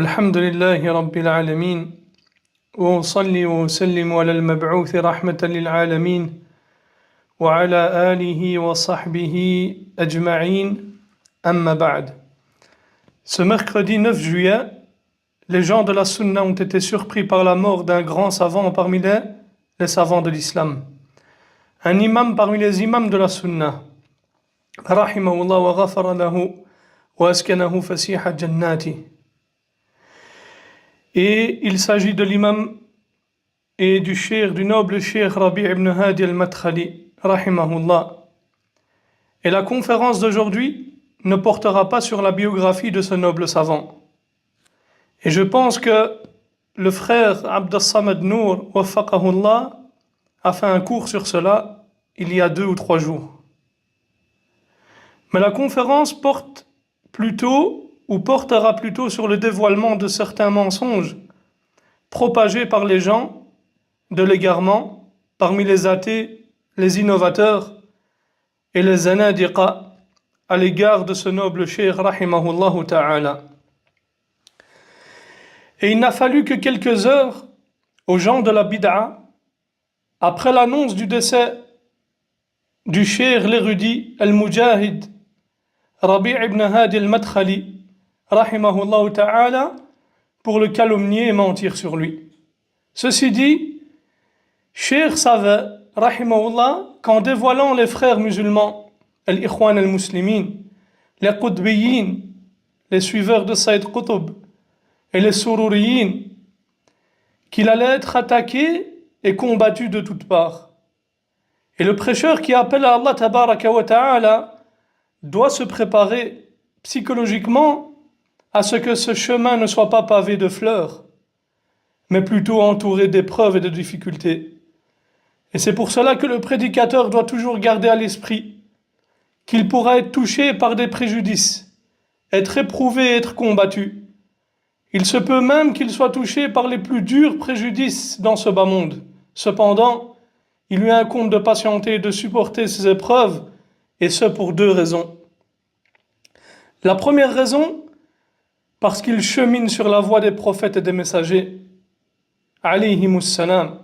الحمد لله رب العالمين وأصلي وأسلم على المبعوث رحمة للعالمين وعلى آله وصحبه أجمعين أما بعد. Ce mercredi 9 juillet, les gens de la Sunna ont été surpris par la mort d'un grand savant parmi les savants de l'islam. Un imam parmi les imams de la Sunna. Rahimahullah wa ghafara lahu wa askanahu fasiha jannati. Et il s'agit de l'imam et du noble cheikh Rabi' ibn Hadi al-Madkhali, rahimahullah. Et la conférence d'aujourd'hui ne portera pas sur la biographie de ce noble savant. Et je pense que le frère Abd as-Samad Nour, waffaqahullah, a fait un cours sur cela il y a 2 ou 3 jours. Mais la conférence portera plutôt sur le dévoilement de certains mensonges propagés par les gens de l'égarement parmi les athées, les innovateurs et les zanadiqa à l'égard de ce noble cheikh rahimahullah ta'ala. Et il n'a fallu que quelques heures aux gens de la bid'a, après l'annonce du décès du cheikh l'érudit al-Mujahid Rabi' ibn Hadi al-Madkhali rahimahullah ta'ala, pour le calomnier et mentir sur lui. Ceci dit, Cheikh savait, rahimahullah, qu'en dévoilant les frères musulmans, al-Ikhwan al-Muslimin, les Qutbiyin, les suiveurs de Saïd Qutb, et les Sururiyin, qu'il allait être attaqué et combattu de toutes parts. Et le prêcheur qui appelle à Allah tabaraka wa ta'ala doit se préparer psychologiquement à ce que ce chemin ne soit pas pavé de fleurs, mais plutôt entouré d'épreuves et de difficultés. Et c'est pour cela que le prédicateur doit toujours garder à l'esprit qu'il pourra être touché par des préjudices, être éprouvé et être combattu. Il se peut même qu'il soit touché par les plus durs préjudices dans ce bas monde. Cependant, il lui incombe de patienter et de supporter ces épreuves, et ce pour 2 raisons. La première raison, parce qu'il chemine sur la voie des prophètes et des messagers, alayhimus salam.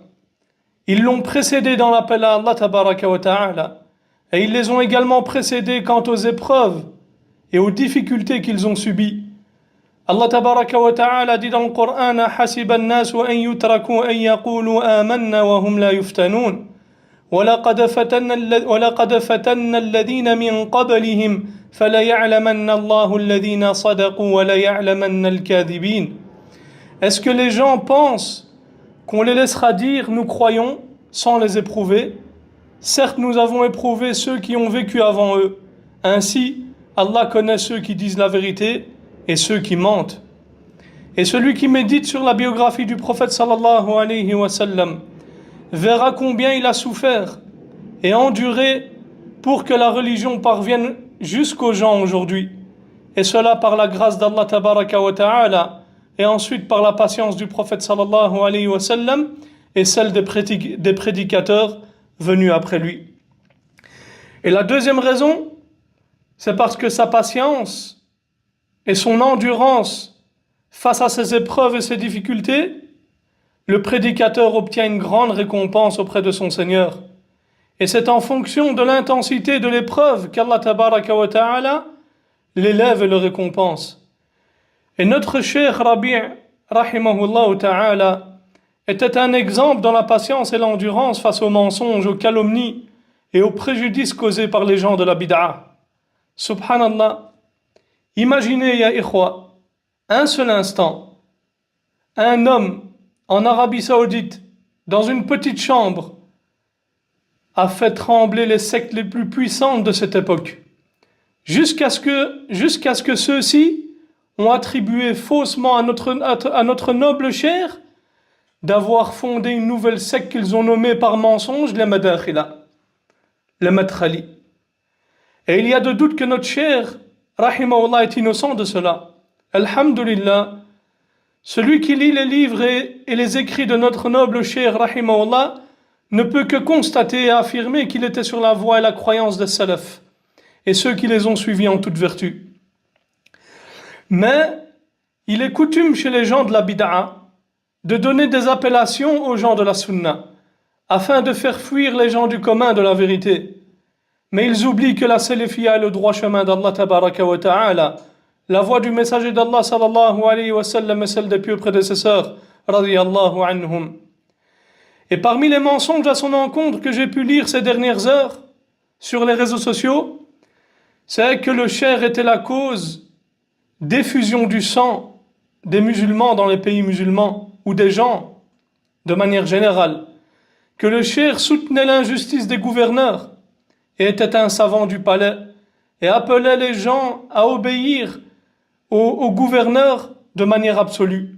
Ils l'ont précédé dans l'appel à Allah tabaraka wa ta'ala, et ils les ont également précédés quant aux épreuves et aux difficultés qu'ils ont subies. Allah tabaraka wa ta'ala dit dans le Coran: hasiba an-nas an yutraku an yaqulu amanna wa hum la yuftanun ولقد فتنا الذين من قبلهم فليعلمن الله الذين صدقوا وليعلمن الكاذبين. Est-ce que les gens pensent qu'on les laissera dire nous croyons sans les éprouver? Certes, nous avons éprouvé ceux qui ont vécu avant eux. Ainsi, Allah connaît ceux qui disent la vérité et ceux qui mentent. Et celui qui médite sur la biographie du prophète sallallahu alayhi wa sallam verra combien il a souffert et enduré pour que la religion parvienne jusqu'aux gens aujourd'hui. Et cela par la grâce d'Allah tabaraka wa ta'ala, et ensuite par la patience du prophète sallallahu alayhi wa sallam et celle des prédicateurs venus après lui. Et la deuxième raison, c'est parce que sa patience et son endurance face à ces épreuves et ces difficultés, le prédicateur obtient une grande récompense auprès de son Seigneur. Et c'est en fonction de l'intensité de l'épreuve qu'Allah tabaraka wa ta'ala l'élève et le récompense. Et notre cheikh Rabi' rahimahullah ta'ala était un exemple dans la patience et l'endurance face aux mensonges, aux calomnies et aux préjudices causés par les gens de la bid'a. Subhanallah, imaginez ya ikhwa, un seul instant, un homme en Arabie Saoudite, dans une petite chambre, a fait trembler les sectes les plus puissantes de cette époque, jusqu'à ce que ceux-ci ont attribué faussement à notre noble cheikh d'avoir fondé une nouvelle secte qu'ils ont nommée par mensonge les Madakhila, les Madkhali. Et il y a de doute que notre cheikh, rahimahullah, est innocent de cela. Alhamdulillah, celui qui lit les livres et les écrits de notre noble cheikh rahimahullah ne peut que constater et affirmer qu'il était sur la voie et la croyance des salaf et ceux qui les ont suivis en toute vertu. Mais il est coutume chez les gens de la bid'a de donner des appellations aux gens de la sunna, afin de faire fuir les gens du commun de la vérité. Mais ils oublient que la salafiyya est le droit chemin d'Allah tabaraka wa ta'ala, la voie du messager d'Allah sallallahu alayhi wa sallam et celle des pieux prédécesseurs, radiyallahu anhum. Et parmi les mensonges à son encontre que j'ai pu lire ces dernières heures sur les réseaux sociaux, c'est que le cheikh était la cause d'effusion du sang des musulmans dans les pays musulmans, ou des gens de manière générale, que le cheikh soutenait l'injustice des gouverneurs et était un savant du palais et appelait les gens à obéir aux gouverneurs de manière absolue,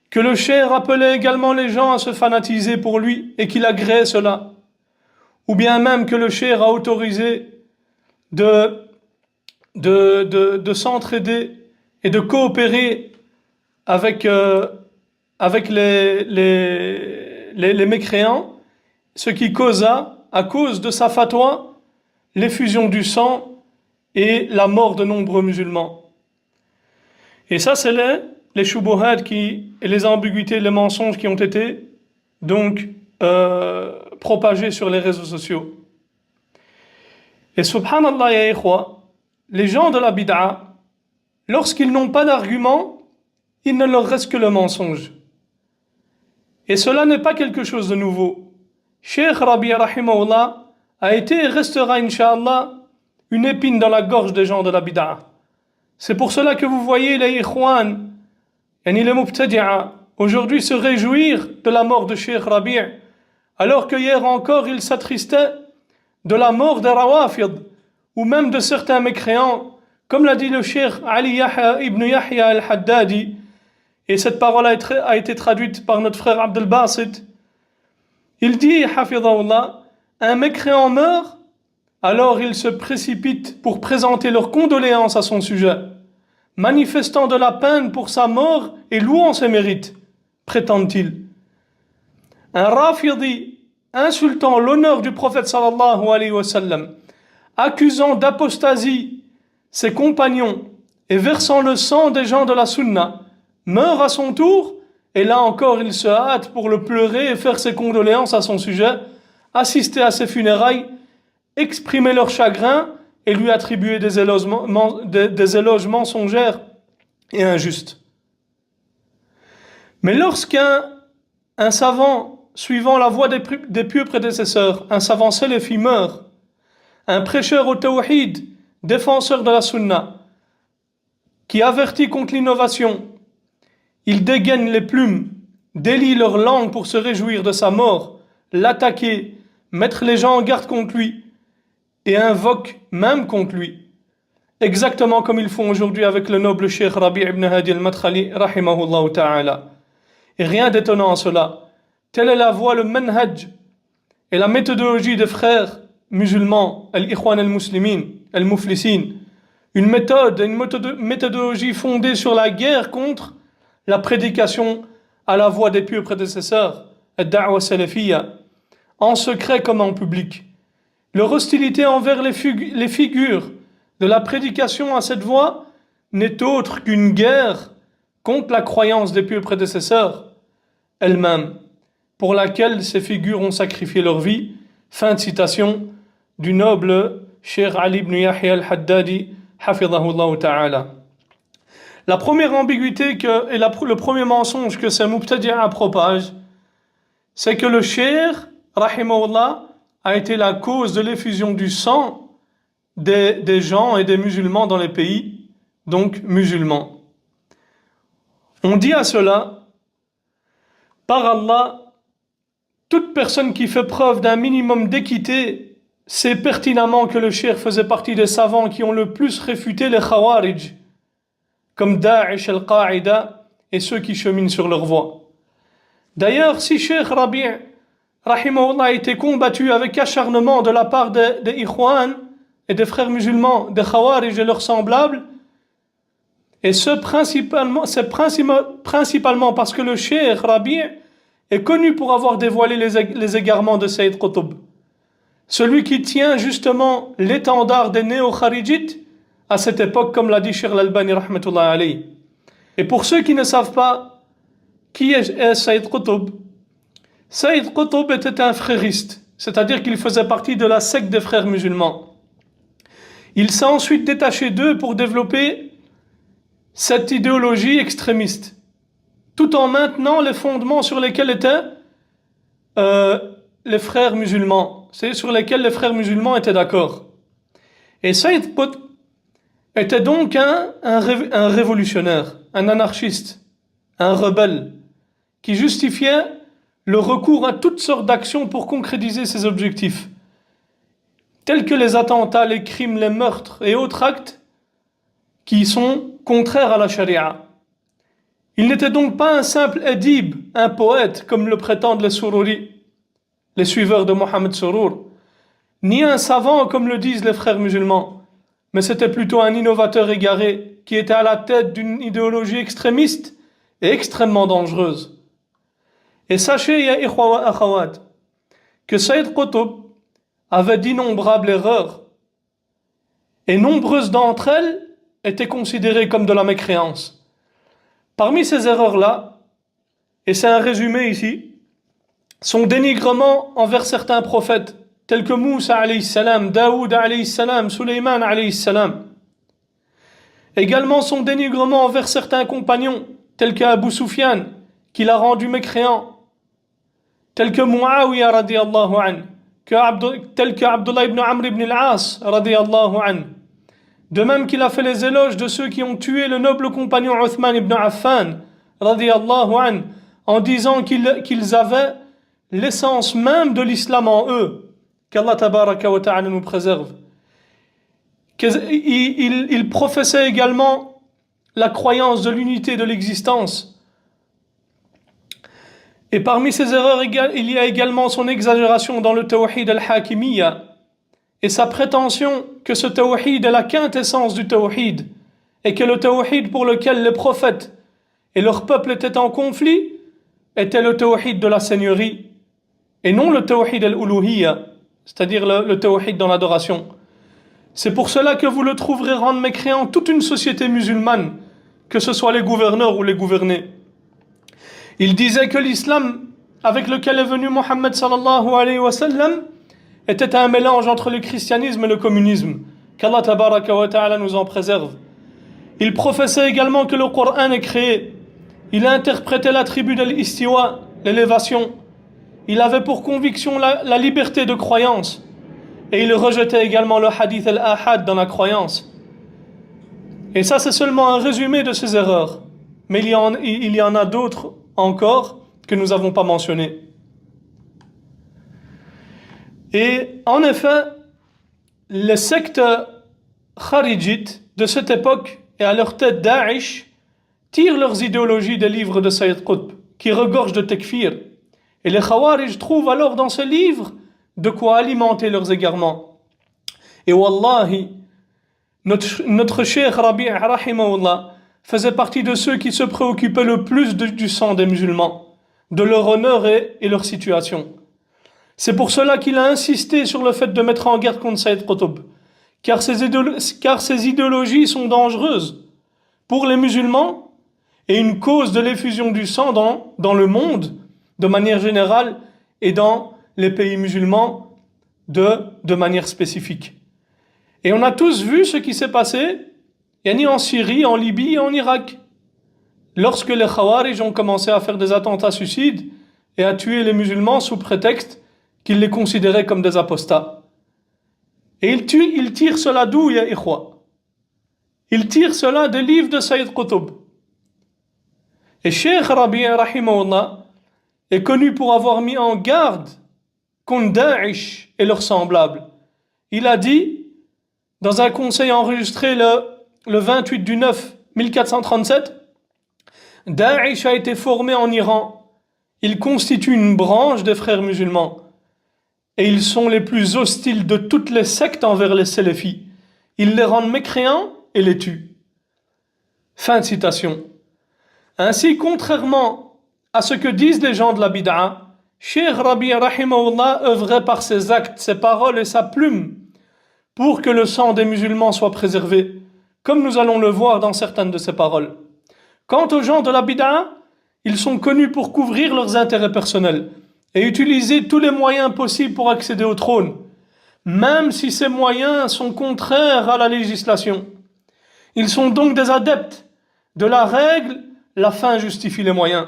que le cheikh appelait également les gens à se fanatiser pour lui et qu'il agréait cela, ou bien même que le cheikh a autorisé de s'entraider et de coopérer avec les mécréants, ce qui causa, à cause de sa fatwa, l'effusion du sang et la mort de nombreux musulmans. Et ça, c'est les shubuhat et les ambiguïtés, les mensonges qui ont été donc propagés sur les réseaux sociaux. Et subhanallah ya ikhwa, les gens de la bid'a, lorsqu'ils n'ont pas d'argument, il ne leur reste que le mensonge. Et cela n'est pas quelque chose de nouveau. Cheikh Rabi' rahimahullah a été et restera incha'Allah une épine dans la gorge des gens de la bid'a. C'est pour cela que vous voyez les ikhwan, yani les mubtadi'a, aujourd'hui se réjouir de la mort de Cheikh Rabi', alors que hier encore il s'attristait de la mort des Rawafid, ou même de certains mécréants, comme l'a dit le Cheikh Ali ibn Yahya al-Haddadi, et cette parole a été traduite par notre frère Abdel Basit. Il dit, hafidhahullah, un mécréant meurt, alors il se précipite pour présenter leurs condoléances à son sujet, manifestant de la peine pour sa mort et louant ses mérites, prétendent-ils. Un rafidi insultant l'honneur du prophète sallallahu alayhi wa sallam, accusant d'apostasie ses compagnons et versant le sang des gens de la sunna, meurt à son tour, et là encore il se hâte pour le pleurer et faire ses condoléances à son sujet, assister à ses funérailles, exprimer leur chagrin et lui attribuer des éloges mensongères et injustes. Mais lorsqu'un savant suivant la voie des pieux prédécesseurs, un savant salafi meurt, un prêcheur au tawhid, défenseur de la sunna, qui avertit contre l'innovation, ils dégainent les plumes, délient leur langue pour se réjouir de sa mort, l'attaquer, mettre les gens en garde contre lui, et invoquent même contre lui. Exactement comme ils font aujourd'hui avec le noble Cheikh Rabi' ibn Hadi al-Madkhali, rahimahullah ta'ala. Et rien d'étonnant en cela. Telle est la voie, le manhaj, et la méthodologie des frères musulmans, al-Ikhwan al-Muslimin, al-Muflisin. Une méthodologie fondée sur la guerre contre la prédication à la voix des pieux prédécesseurs, ad-da'wa salafiyya, en secret comme en public. Leur hostilité envers les figures de la prédication à cette voie n'est autre qu'une guerre contre la croyance des pieux prédécesseurs elle-même, pour laquelle ces figures ont sacrifié leur vie. Fin de citation du noble Cheikh Ali ibn Yahya al-Haddadi, hafidhahullah ta'ala. La première ambiguïté et le premier mensonge que ces mubtadi'a propagent, c'est que le cheikh, rahimahullah, a été la cause de l'effusion du sang des gens et des musulmans dans les pays, donc musulmans. On dit à cela, par Allah, toute personne qui fait preuve d'un minimum d'équité sait pertinemment que le cheikh faisait partie des savants qui ont le plus réfuté les Khawarij, comme Daesh al-Qa'ida et ceux qui cheminent sur leur voie. D'ailleurs, si Cheikh Rabi' rahimahullah a été combattu avec acharnement de la part des Ikhwan et des frères musulmans, des Khawarij et leurs semblables, et c'est principalement parce que le Cheikh Rabi' est connu pour avoir dévoilé les égarements de Sayyid Qutb, celui qui tient justement l'étendard des néo-Kharijites à cette époque, comme l'a dit Cheikh Al-Albani rahmatullah alayhi. Et pour ceux qui ne savent pas qui est Saïd Qutb, Saïd Qutb était un frériste, c'est-à-dire qu'il faisait partie de la secte des frères musulmans. Il s'est ensuite détaché d'eux pour développer cette idéologie extrémiste, tout en maintenant les fondements sur lesquels étaient les frères musulmans, c'est sur lesquels les frères musulmans étaient d'accord. Et Saïd Qutb était donc un révolutionnaire, un anarchiste, un rebelle, qui justifiait le recours à toutes sortes d'actions pour concrétiser ses objectifs, tels que les attentats, les crimes, les meurtres et autres actes qui sont contraires à la charia. Il n'était donc pas un simple adib, un poète, comme le prétendent les Sururi, les suiveurs de Mohammed Surur, ni un savant, comme le disent les frères musulmans, mais c'était plutôt un innovateur égaré qui était à la tête d'une idéologie extrémiste et extrêmement dangereuse. Et sachez, ya ikhwa wa akhawat, que Saïd Qutb avait d'innombrables erreurs, et nombreuses d'entre elles étaient considérées comme de la mécréance. Parmi ces erreurs-là, et c'est un résumé ici, son dénigrement envers certains prophètes, tels que Moussa alayhi salam, Daoud alayhi salam, Suleyman alayhi salam. Également son dénigrement envers certains compagnons, tels qu'Abu Sufyan, qui l'a rendu mécréant, tels que Muawiyah radiyallahu anhu, tel que Abdullah ibn Amr ibn al-As radiyallahu anhu. De même qu'il a fait les éloges de ceux qui ont tué le noble compagnon Uthman ibn Affan radiyallahu anhu, en disant qu'ils avaient l'essence même de l'islam en eux. Qu'Allah tabaraka wa ta'ala nous préserve. Il professait également la croyance de l'unité de l'existence. Et parmi ces erreurs, il y a également son exagération dans le tawhid al-hakimiyya et sa prétention que ce tawhid est la quintessence du tawhid et que le tawhid pour lequel les prophètes et leur peuple étaient en conflit était le tawhid de la seigneurie et non le tawhid al-uluhiyya, c'est-à-dire le tawhid dans l'adoration. C'est pour cela que vous le trouverez rendre mécréant toute une société musulmane, que ce soit les gouverneurs ou les gouvernés. Il disait que l'islam avec lequel est venu Mohammed sallallahu alayhi wa sallam était un mélange entre le christianisme et le communisme. Qu'Allah tabaraka wa ta'ala nous en préserve. Il professait également que le Coran est créé. Il interprétait l'attribut de l'istiwa, l'élévation. Il avait pour conviction la liberté de croyance. Et il rejetait également le hadith al-ahad dans la croyance. Et ça, c'est seulement un résumé de ses erreurs. Mais il y en a d'autres encore que nous n'avons pas mentionnées. Et en effet, les sectes kharijites de cette époque et à leur tête Daesh tirent leurs idéologies des livres de Sayyid Qutb, qui regorgent de takfir. Et les Khawarij trouvent alors dans ce livre de quoi alimenter leurs égarements. Et wallahi, notre cheikh Rabi' rahimahullah faisait partie de ceux qui se préoccupaient le plus du sang des musulmans, de leur honneur et leur situation. C'est pour cela qu'il a insisté sur le fait de mettre en garde contre Sayyid Qutb, car ces idéologies sont dangereuses pour les musulmans et une cause de l'effusion du sang dans le monde, de manière générale, et dans les pays musulmans de manière spécifique. Et on a tous vu ce qui s'est passé en Syrie, en Libye et en Irak. Lorsque les Khawarij ont commencé à faire des attentats suicides et à tuer les musulmans sous prétexte qu'ils les considéraient comme des apostats. Et ils tirent cela d'où, ya ikhwa? Ils tirent cela des livres de Sayyid Qutb. Et Cheikh Rabi' rahimahullah est connu pour avoir mis en garde contre Daesh et leurs semblables. Il a dit, dans un conseil enregistré le 28 du 9 1437, Daesh a été formé en Iran. Il constitue une branche des frères musulmans. Et ils sont les plus hostiles de toutes les sectes envers les salafis. Ils les rendent mécréants et les tuent. Fin de citation. Ainsi, contrairement à ce que disent les gens de la bid'a, Cheikh Rabi' rahimahullah œuvrait par ses actes, ses paroles et sa plume pour que le sang des musulmans soit préservé, comme nous allons le voir dans certaines de ses paroles. Quant aux gens de la bid'a, ils sont connus pour couvrir leurs intérêts personnels et utiliser tous les moyens possibles pour accéder au trône, même si ces moyens sont contraires à la législation. Ils sont donc des adeptes de la règle, la fin justifie les moyens.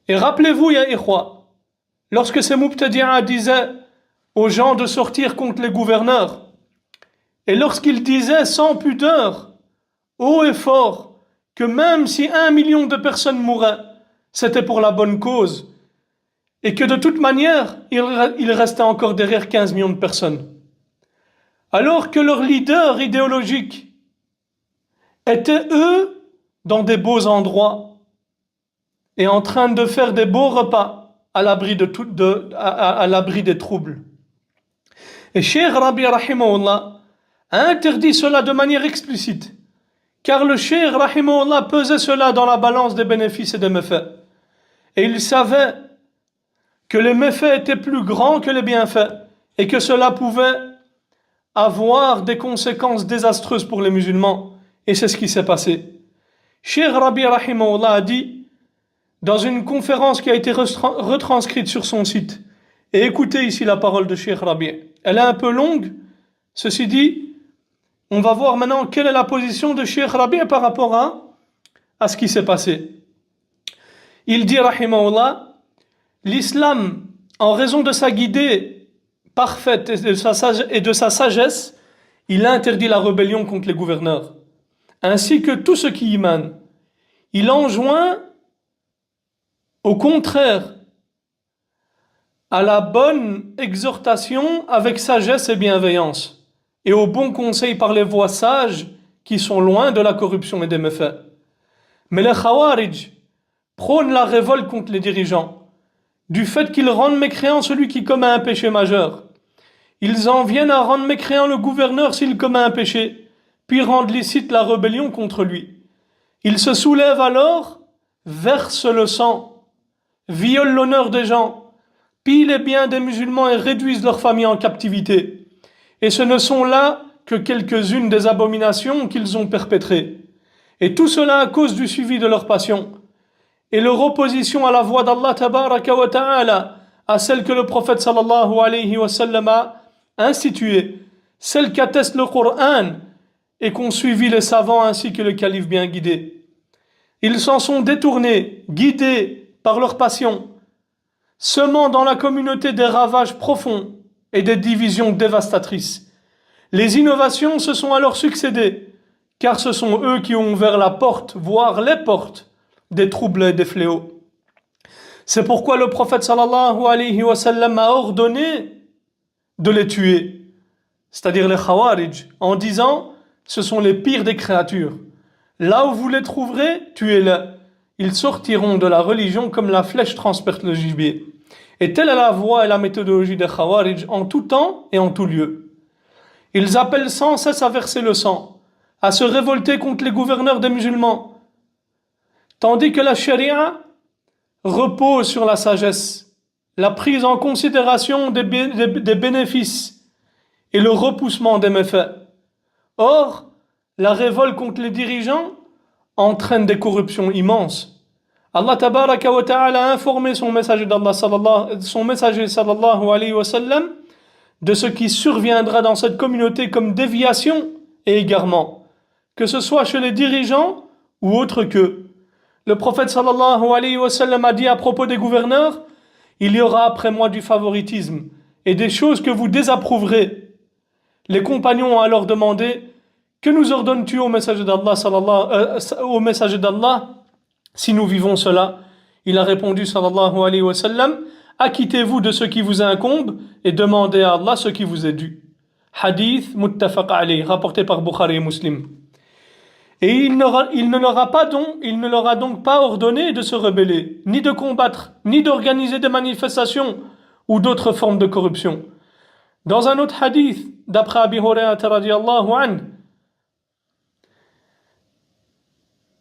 Et rappelez-vous, ya ikhwa, lorsque ces Mubtadi'a disaient aux gens de sortir contre les gouverneurs, et lorsqu'ils disaient sans pudeur, haut et fort, que même si 1 million de personnes mouraient, c'était pour la bonne cause, et que de toute manière, il restait encore derrière 15 millions de personnes. Alors que leurs leaders idéologiques étaient, eux, dans des beaux endroits, et en train de faire des beaux repas à l'abri à l'abri des troubles. Et Cheikh Rabi rahimahullah a interdit cela de manière explicite, car le Cheikh rahimahullah pesait cela dans la balance des bénéfices et des méfaits. Et il savait que les méfaits étaient plus grands que les bienfaits, et que cela pouvait avoir des conséquences désastreuses pour les musulmans. Et c'est ce qui s'est passé. Cheikh Rabi rahimahullah a dit, dans une conférence qui a été retranscrite sur son site, et écoutez ici la parole de Cheikh Rabi. Elle est un peu longue, ceci dit, on va voir maintenant quelle est la position de Cheikh Rabi par rapport à ce qui s'est passé. Il dit, rahimahullah, l'islam, en raison de sa guidée parfaite et de sa sagesse, il a interdit la rébellion contre les gouverneurs, ainsi que tout ce qui y mène. Il enjoint, au contraire, à la bonne exhortation avec sagesse et bienveillance, et au bon conseil par les voies sages qui sont loin de la corruption et des méfaits. Mais les Khawarij prônent la révolte contre les dirigeants, du fait qu'ils rendent mécréant celui qui commet un péché majeur. Ils en viennent à rendre mécréant le gouverneur s'il commet un péché, puis rendent licite la rébellion contre lui. Ils se soulèvent alors, versent le sang, violent l'honneur des gens, pillent les biens des musulmans et réduisent leurs familles en captivité. Et ce ne sont là que quelques-unes des abominations qu'ils ont perpétrées. Et tout cela à cause du suivi de leur passion et leur opposition à la voie d'Allah tabaraka wa ta'ala, à celle que le prophète sallallahu alayhi wa sallam a instituée, celle qu'atteste le Coran et qu'ont suivi les savants ainsi que le calife bien guidé. Ils s'en sont détournés, guidés par leur passion, semant dans la communauté des ravages profonds et des divisions dévastatrices. Les innovations se sont alors succédées, car ce sont eux qui ont ouvert la porte, voire les portes, des troubles et des fléaux. C'est pourquoi le prophète sallallahu alayhi wa sallam a ordonné de les tuer, c'est-à-dire les Khawarij, en disant « ce sont les pires des créatures. Là où vous les trouverez, tuez-les. Ils sortiront de la religion comme la flèche transperce le gibier. » Et telle est la voie et la méthodologie des Khawarij en tout temps et en tout lieu. Ils appellent sans cesse à verser le sang, à se révolter contre les gouverneurs des musulmans, tandis que la charia repose sur la sagesse, la prise en considération des bénéfices et le repoussement des méfaits. Or, la révolte contre les dirigeants entraîne des corruptions immenses. Allah tabaraka wa ta'ala a informé son messager sallallahu alayhi wa sallam de ce qui surviendra dans cette communauté comme déviation et égarement, que ce soit chez les dirigeants ou autres qu'eux. Le prophète sallallahu alayhi wa sallam a dit à propos des gouverneurs, il y aura après moi du favoritisme et des choses que vous désapprouverez. Les compagnons ont alors demandé, que nous ordonnes-tu au messager d'Allah si nous vivons cela? Il a répondu sallallahu alayhi wa sallam, acquittez-vous de ce qui vous incombe et demandez à Allah ce qui vous est dû. Hadith muttafaq alayh, rapporté par Bukhari et Muslim. Et il ne leur a donc pas ordonné de se rebeller, ni de combattre, ni d'organiser des manifestations ou d'autres formes de corruption. Dans un autre hadith, d'après Abi Hurayrata radiyallahu anhu,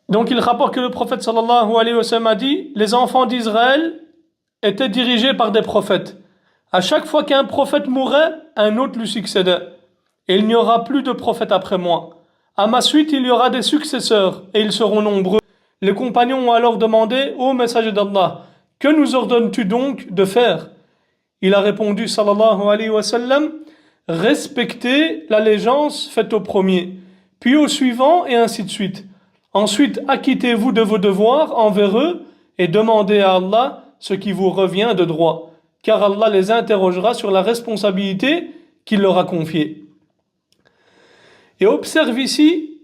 donc il rapporte que le prophète sallallahu alayhi wa sallam a dit, les enfants d'Israël étaient dirigés par des prophètes. À chaque fois qu'un prophète mourait, un autre lui succédait. Et il n'y aura plus de prophète après moi. À ma suite, il y aura des successeurs, et ils seront nombreux. Les compagnons ont alors demandé, ô messager d'Allah, que nous ordonnes-tu donc de faire? Il a répondu, sallallahu alayhi wa sallam, respectez l'allégeance faite au premier, puis au suivant, et ainsi de suite. Ensuite, acquittez-vous de vos devoirs envers eux, et demandez à Allah ce qui vous revient de droit, car Allah les interrogera sur la responsabilité qu'il leur a confiée. Et observe ici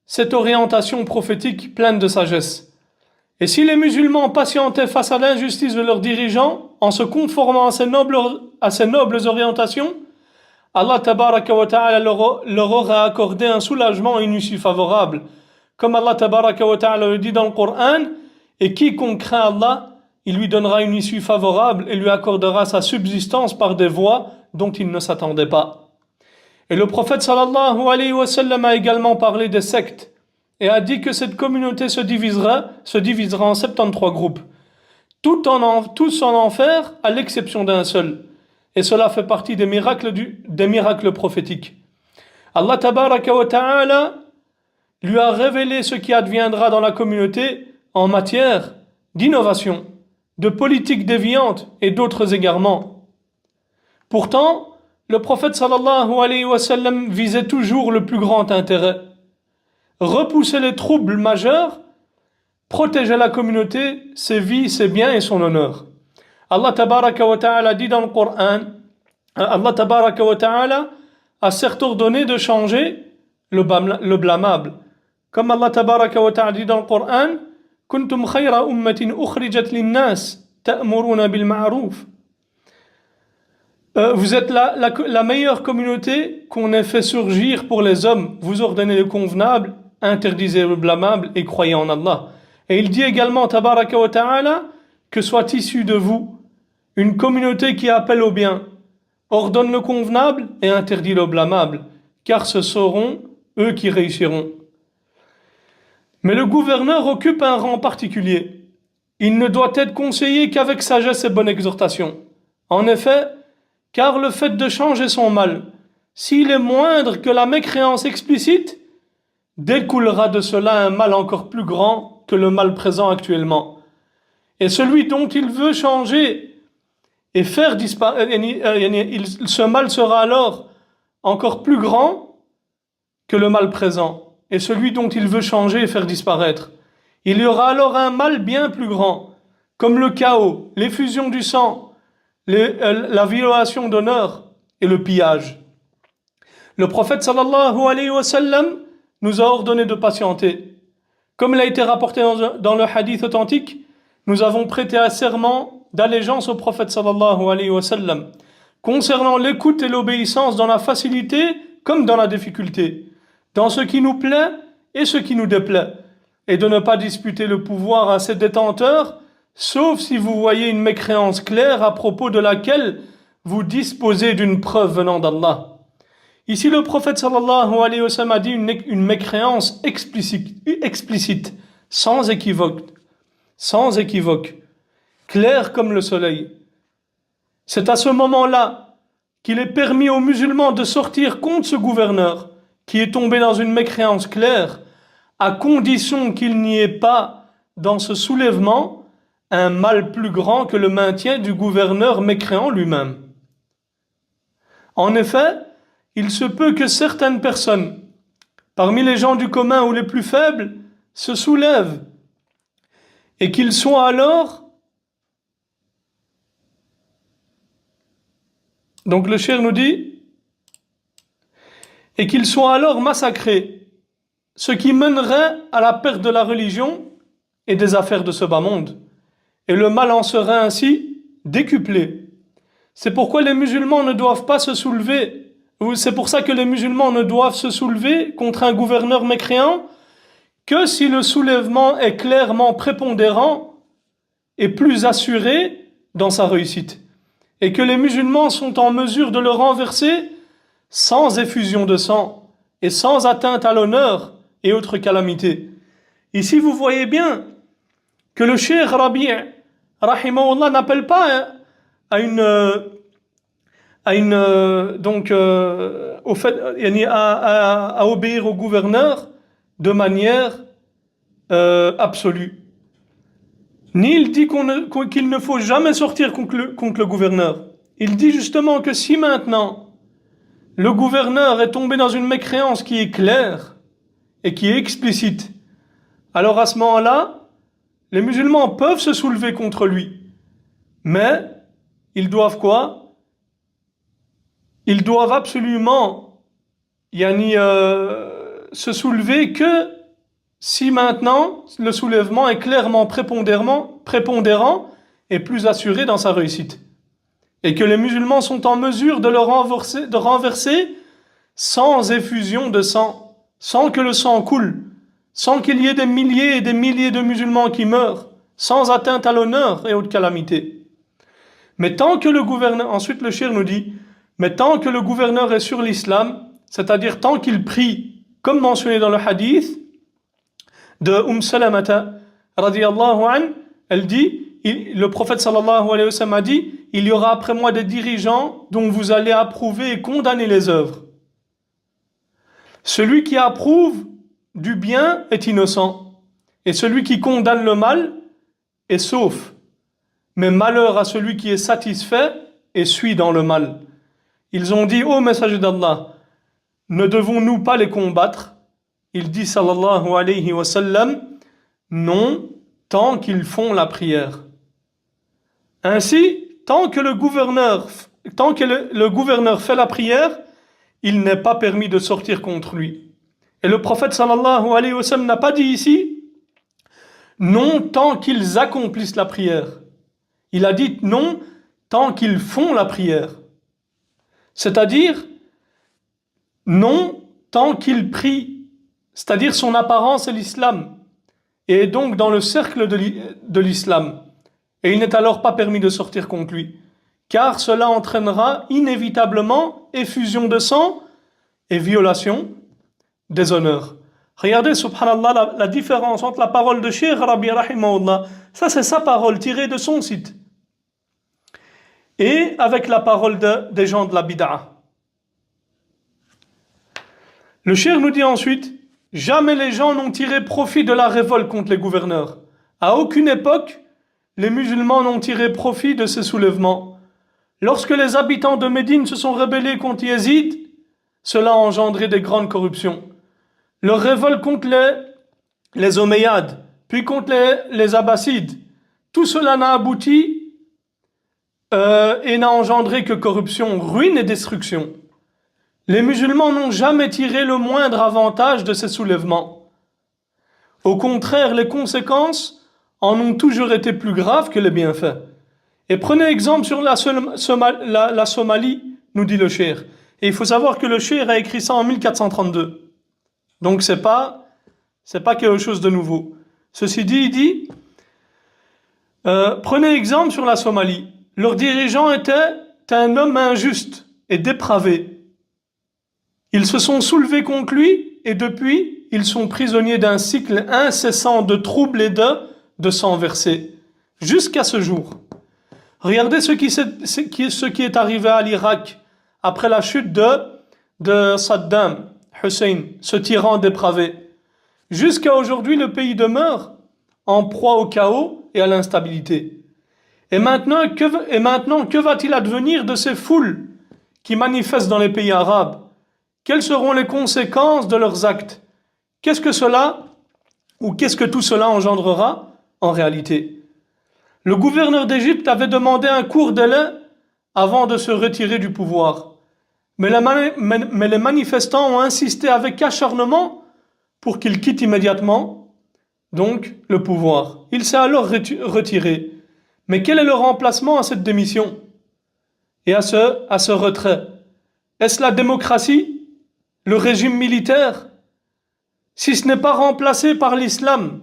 cette orientation prophétique pleine de sagesse. Et si les musulmans patientaient face à l'injustice de leurs dirigeants en se conformant à ces nobles orientations, Allah tabaraka wa ta'ala leur aura accordé un soulagement et une issue favorable. Comme Allah tabaraka wa ta'ala le dit dans le Coran, et quiconque craint Allah, il lui donnera une issue favorable et lui accordera sa subsistance par des voies dont il ne s'attendait pas. Et le prophète sallallahu alayhi wa sallam a également parlé des sectes et a dit que cette communauté se divisera en 73 groupes, tous en enfer à l'exception d'un seul. Et cela fait partie des miracles prophétiques. Allah tabaraka wa ta'ala lui a révélé ce qui adviendra dans la communauté en matière d'innovation, de politique déviante et d'autres égarements. Pourtant, le prophète sallallahu alayhi wa sallam visait toujours le plus grand intérêt. Repousser les troubles majeurs, protéger la communauté, ses vies, ses biens et son honneur. Allah tabaraka wa ta'ala dit dans le Coran, Allah tabaraka wa ta'ala a certes ordonné de changer le blâmable. Comme Allah tabaraka wa ta'ala dit dans le Coran, Kuntum khayra ummatin ukhrijat linnas ta'muruna bil ma'ruf. Vous êtes la meilleure communauté qu'on ait fait surgir pour les hommes. Vous ordonnez le convenable, interdisez le blâmable et croyez en Allah. Et il dit également, tabaraka wa ta'ala, que soit issue de vous une communauté qui appelle au bien, ordonne le convenable et interdit le blâmable, car ce seront eux qui réussiront. Mais le gouverneur occupe un rang particulier. Il ne doit être conseillé qu'avec sagesse et bonne exhortation. En effet, car le fait de changer son mal, s'il est moindre que la mécréance explicite, découlera de cela un mal encore plus grand que le mal présent actuellement. Et celui dont il veut changer et faire disparaître, ce mal sera alors encore plus grand que le mal présent. Et celui dont il veut changer et faire disparaître. Il y aura alors un mal bien plus grand, comme le chaos, l'effusion du sang, la violation d'honneur et le pillage. Le prophète sallallahu alayhi wa sallam nous a ordonné de patienter. Comme il a été rapporté dans le hadith authentique, nous avons prêté un serment d'allégeance au prophète sallallahu alayhi wa sallam, concernant l'écoute et l'obéissance dans la facilité comme dans la difficulté, dans ce qui nous plaît et ce qui nous déplaît, et de ne pas disputer le pouvoir à ses détenteurs, sauf si vous voyez une mécréance claire à propos de laquelle vous disposez d'une preuve venant d'Allah. Ici, le prophète sallallahu alayhi wa sallam a dit une mécréance explicite, sans équivoque, claire comme le soleil. C'est à ce moment-là qu'il est permis aux musulmans de sortir contre ce gouverneur qui est tombé dans une mécréance claire, à condition qu'il n'y ait pas dans ce soulèvement un mal plus grand que le maintien du gouverneur mécréant lui-même. En effet, il se peut que certaines personnes, parmi les gens du commun ou les plus faibles, se soulèvent et qu'ils soient alors... Donc le cheikh nous dit, et qu'ils soient alors massacrés, ce qui mènerait à la perte de la religion et des affaires de ce bas monde. Et le mal en serait ainsi décuplé. C'est pourquoi les musulmans ne doivent pas se soulever, ou c'est pour ça que les musulmans ne doivent se soulever contre un gouverneur mécréant que si le soulèvement est clairement prépondérant et plus assuré dans sa réussite, et que les musulmans sont en mesure de le renverser sans effusion de sang et sans atteinte à l'honneur et autres calamités. Ici, vous voyez bien que le cheikh Rabi' rahimahullah n'appelle pas à au fait, à obéir au gouverneur de manière absolue. Ni il dit qu'il ne faut jamais sortir contre le gouverneur. Il dit justement que si maintenant le gouverneur est tombé dans une mécréance qui est claire et qui est explicite, alors à ce moment-là, les musulmans peuvent se soulever contre lui. Mais ils doivent quoi? Ils doivent absolument se soulever que si maintenant le soulèvement est clairement prépondérant et plus assuré dans sa réussite. Et que les musulmans sont en mesure de le renverser sans effusion de sang, sans que le sang coule, sans qu'il y ait des milliers et des milliers de musulmans qui meurent, sans atteinte à l'honneur et aux calamités. Mais tant que le gouverneur, ensuite le cheikh nous dit, mais tant que le gouverneur est sur l'islam, c'est-à-dire tant qu'il prie, comme mentionné dans le hadith de Salamata, radiyallahu anha, elle dit, le prophète sallallahu alayhi wa sallam a dit, il y aura après moi des dirigeants dont vous allez approuver et condamner les œuvres. Celui qui approuve du bien est innocent, et celui qui condamne le mal est sauf. Mais malheur à celui qui est satisfait et suit dans le mal. Ils ont dit, ô messager d'Allah, ne devons-nous pas les combattre? Il dit sallallahu alayhi wa sallam, non, tant qu'ils font la prière. Ainsi, tant que le gouverneur fait la prière, il n'est pas permis de sortir contre lui. Et le prophète sallallahu alayhi wa sallam n'a pas dit ici, non, tant qu'ils accomplissent la prière. Il a dit non, tant qu'ils font la prière. C'est-à-dire, non, tant qu'ils prient. C'est-à-dire son apparence est l'islam. Et est donc dans le cercle de l'islam. Et il n'est alors pas permis de sortir contre lui. Car cela entraînera inévitablement effusion de sang et violation des honneurs. Regardez, subhanallah, la différence entre la parole de Cheikh Rabi rahimahullah, ça c'est sa parole tirée de son site, et avec la parole des gens de la bid'a. Le Cheikh nous dit ensuite, jamais les gens n'ont tiré profit de la révolte contre les gouverneurs. À aucune époque, les musulmans n'ont tiré profit de ces soulèvements. Lorsque les habitants de Médine se sont rebellés contre Yezid, cela a engendré des grandes corruptions. Leur révolte contre les Omeyyades, puis contre les Abbassides, tout cela n'a abouti et n'a engendré que corruption, ruine et destruction. Les musulmans n'ont jamais tiré le moindre avantage de ces soulèvements. Au contraire, les conséquences en ont toujours été plus graves que les bienfaits. Et prenez exemple sur la Somalie, nous dit le cheikh. Et il faut savoir que le cheikh a écrit ça en 1432. Donc c'est pas quelque chose de nouveau. Ceci dit, il dit, prenez exemple sur la Somalie. Leur dirigeant était un homme injuste et dépravé. Ils se sont soulevés contre lui et depuis, ils sont prisonniers d'un cycle incessant de troubles et de sang versé. Jusqu'à ce jour. Regardez ce qui est arrivé à l'Irak après la chute de Saddam Hussein, ce tyran dépravé. Jusqu'à aujourd'hui, le pays demeure en proie au chaos et à l'instabilité. Et maintenant, que va-t-il advenir de ces foules qui manifestent dans les pays arabes? Quelles seront les conséquences de leurs actes? Qu'est-ce que tout cela engendrera en réalité? Le gouverneur d'Égypte avait demandé un court délai avant de se retirer du pouvoir. Mais les manifestants ont insisté avec acharnement pour qu'il quitte immédiatement donc le pouvoir. Il s'est alors retiré. Mais quel est le remplacement à cette démission et à ce retrait? Est-ce la démocratie? Le régime militaire? Si ce n'est pas remplacé par l'islam,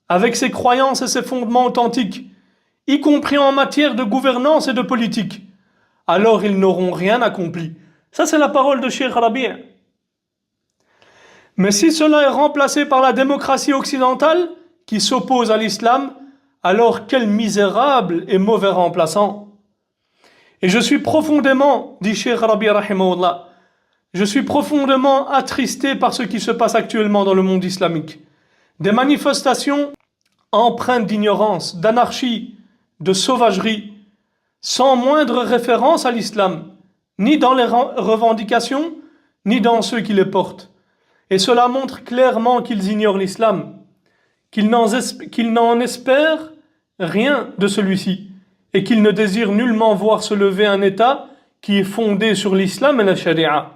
avec ses croyances et ses fondements authentiques, y compris en matière de gouvernance et de politique, alors ils n'auront rien accompli. Ça, c'est la parole de Cheikh Rabi'. Mais si cela est remplacé par la démocratie occidentale, qui s'oppose à l'islam, alors quel misérable et mauvais remplaçant. Et je suis profondément, dit Cheikh Rabi rahimahullah, je suis profondément attristé par ce qui se passe actuellement dans le monde islamique. Des manifestations empreintes d'ignorance, d'anarchie, de sauvagerie, sans moindre référence à l'islam, ni dans les revendications, ni dans ceux qui les portent. Et cela montre clairement qu'ils ignorent l'islam, qu'ils n'en espèrent rien de celui-ci, et qu'ils ne désirent nullement voir se lever un État qui est fondé sur l'islam et la charia.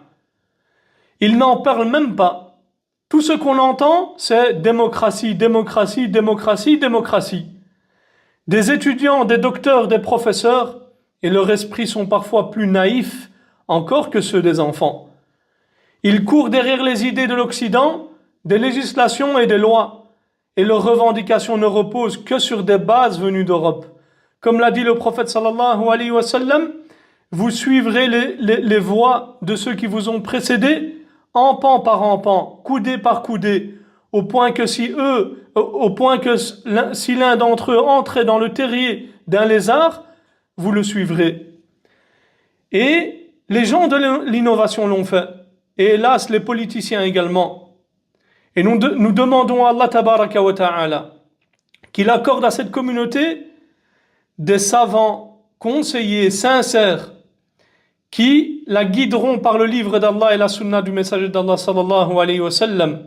Ils n'en parlent même pas. Tout ce qu'on entend, c'est démocratie, démocratie, démocratie, démocratie. Des étudiants, des docteurs, des professeurs, et leurs esprits sont parfois plus naïfs encore que ceux des enfants. Ils courent derrière les idées de l'Occident, des législations et des lois, et leurs revendications ne reposent que sur des bases venues d'Europe. Comme l'a dit le prophète sallallahu alayhi wa sallam, vous suivrez les voies de ceux qui vous ont précédés, empan par empan, coudée par coudée, au point que si l'un d'entre eux entrait dans le terrier d'un lézard, vous le suivrez. Et les gens de l'innovation l'ont fait. Et hélas, les politiciens également. Et nous demandons à Allah tabaraka wa ta'ala qu'il accorde à cette communauté des savants, conseillers, sincères, qui la guideront par le livre d'Allah et la sunna du messager d'Allah sallallahu alayhi wa sallam,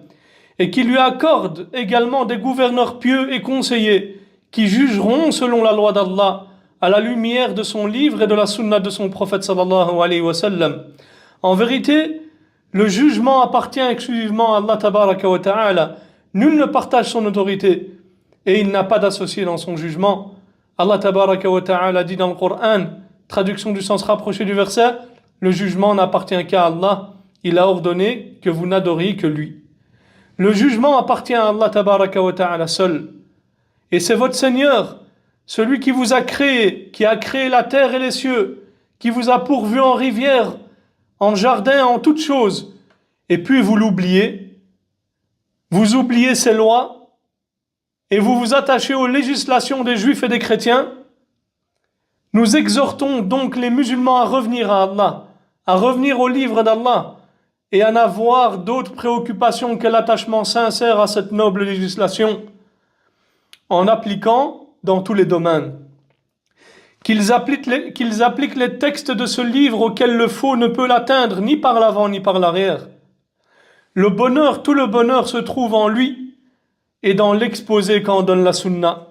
et qui lui accordent également des gouverneurs pieux et conseillers qui jugeront selon la loi d'Allah à la lumière de son livre et de la sunna de son prophète sallallahu alayhi wa sallam. En vérité, le jugement appartient exclusivement à Allah tabaraka wa ta'ala. Nul ne partage son autorité et il n'a pas d'associé dans son jugement. Allah tabaraka wa ta'ala dit dans le Coran, traduction du sens rapproché du verset, le jugement n'appartient qu'à Allah. Il a ordonné que vous n'adoriez que lui. Le jugement appartient à Allah tabaraka wa ta'ala seul. Et c'est votre Seigneur, celui qui vous a créé, qui a créé la terre et les cieux, qui vous a pourvu en rivière, en jardin, en toutes choses. Et puis vous l'oubliez. Vous oubliez ses lois et vous vous attachez aux législations des juifs et des chrétiens. Nous exhortons donc les musulmans à revenir à Allah, à revenir au livre d'Allah et à n'avoir d'autres préoccupations que l'attachement sincère à cette noble législation en appliquant dans tous les domaines. Qu'ils appliquent les textes de ce livre auquel le faux ne peut l'atteindre ni par l'avant ni par l'arrière. Le bonheur, tout le bonheur se trouve en lui et dans l'exposé qu'en donne la sunna.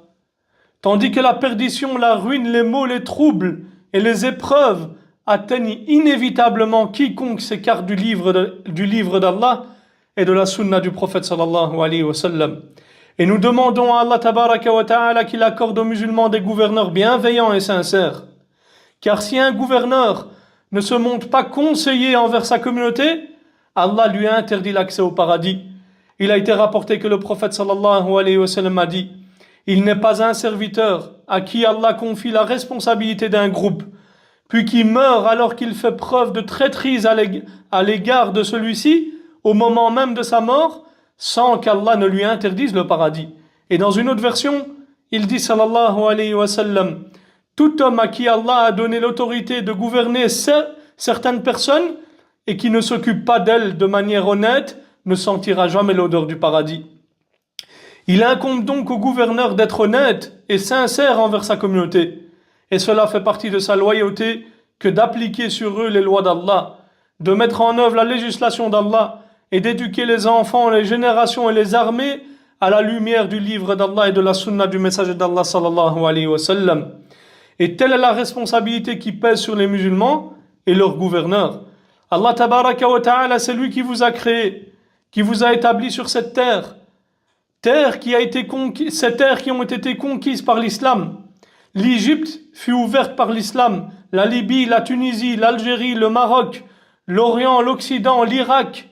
Tandis que la perdition, la ruine, les maux, les troubles et les épreuves atteignent inévitablement quiconque s'écarte du livre d'Allah et de la sunna du prophète sallallahu alayhi wa sallam. Et nous demandons à Allah tabaraka wa ta'ala qu'il accorde aux musulmans des gouverneurs bienveillants et sincères. Car si un gouverneur ne se montre pas conseiller envers sa communauté, Allah lui a interdit l'accès au paradis. Il a été rapporté que le prophète sallallahu alayhi wa sallam a dit: il n'est pas un serviteur à qui Allah confie la responsabilité d'un groupe, puis qui meurt alors qu'il fait preuve de traîtrise à l'égard de celui-ci, au moment même de sa mort, sans qu'Allah ne lui interdise le paradis. Et dans une autre version, il dit sallallahu alayhi wa sallam: tout homme à qui Allah a donné l'autorité de gouverner certaines personnes et qui ne s'occupe pas d'elles de manière honnête, ne sentira jamais l'odeur du paradis. Il incombe donc au gouverneur d'être honnête et sincère envers sa communauté. Et cela fait partie de sa loyauté que d'appliquer sur eux les lois d'Allah, de mettre en œuvre la législation d'Allah et d'éduquer les enfants, les générations et les armées à la lumière du livre d'Allah et de la sunna du messager d'Allah sallallahu alayhi wa sallam. Et telle est la responsabilité qui pèse sur les musulmans et leurs gouverneurs. Allah tabaraka wa ta'ala, c'est lui qui vous a créé, qui vous a établi sur cette terre ces terres qui ont été conquises par l'islam. L'Égypte fut ouverte par l'islam, la Libye, la Tunisie, l'Algérie, le Maroc, l'Orient, l'Occident, l'Irak,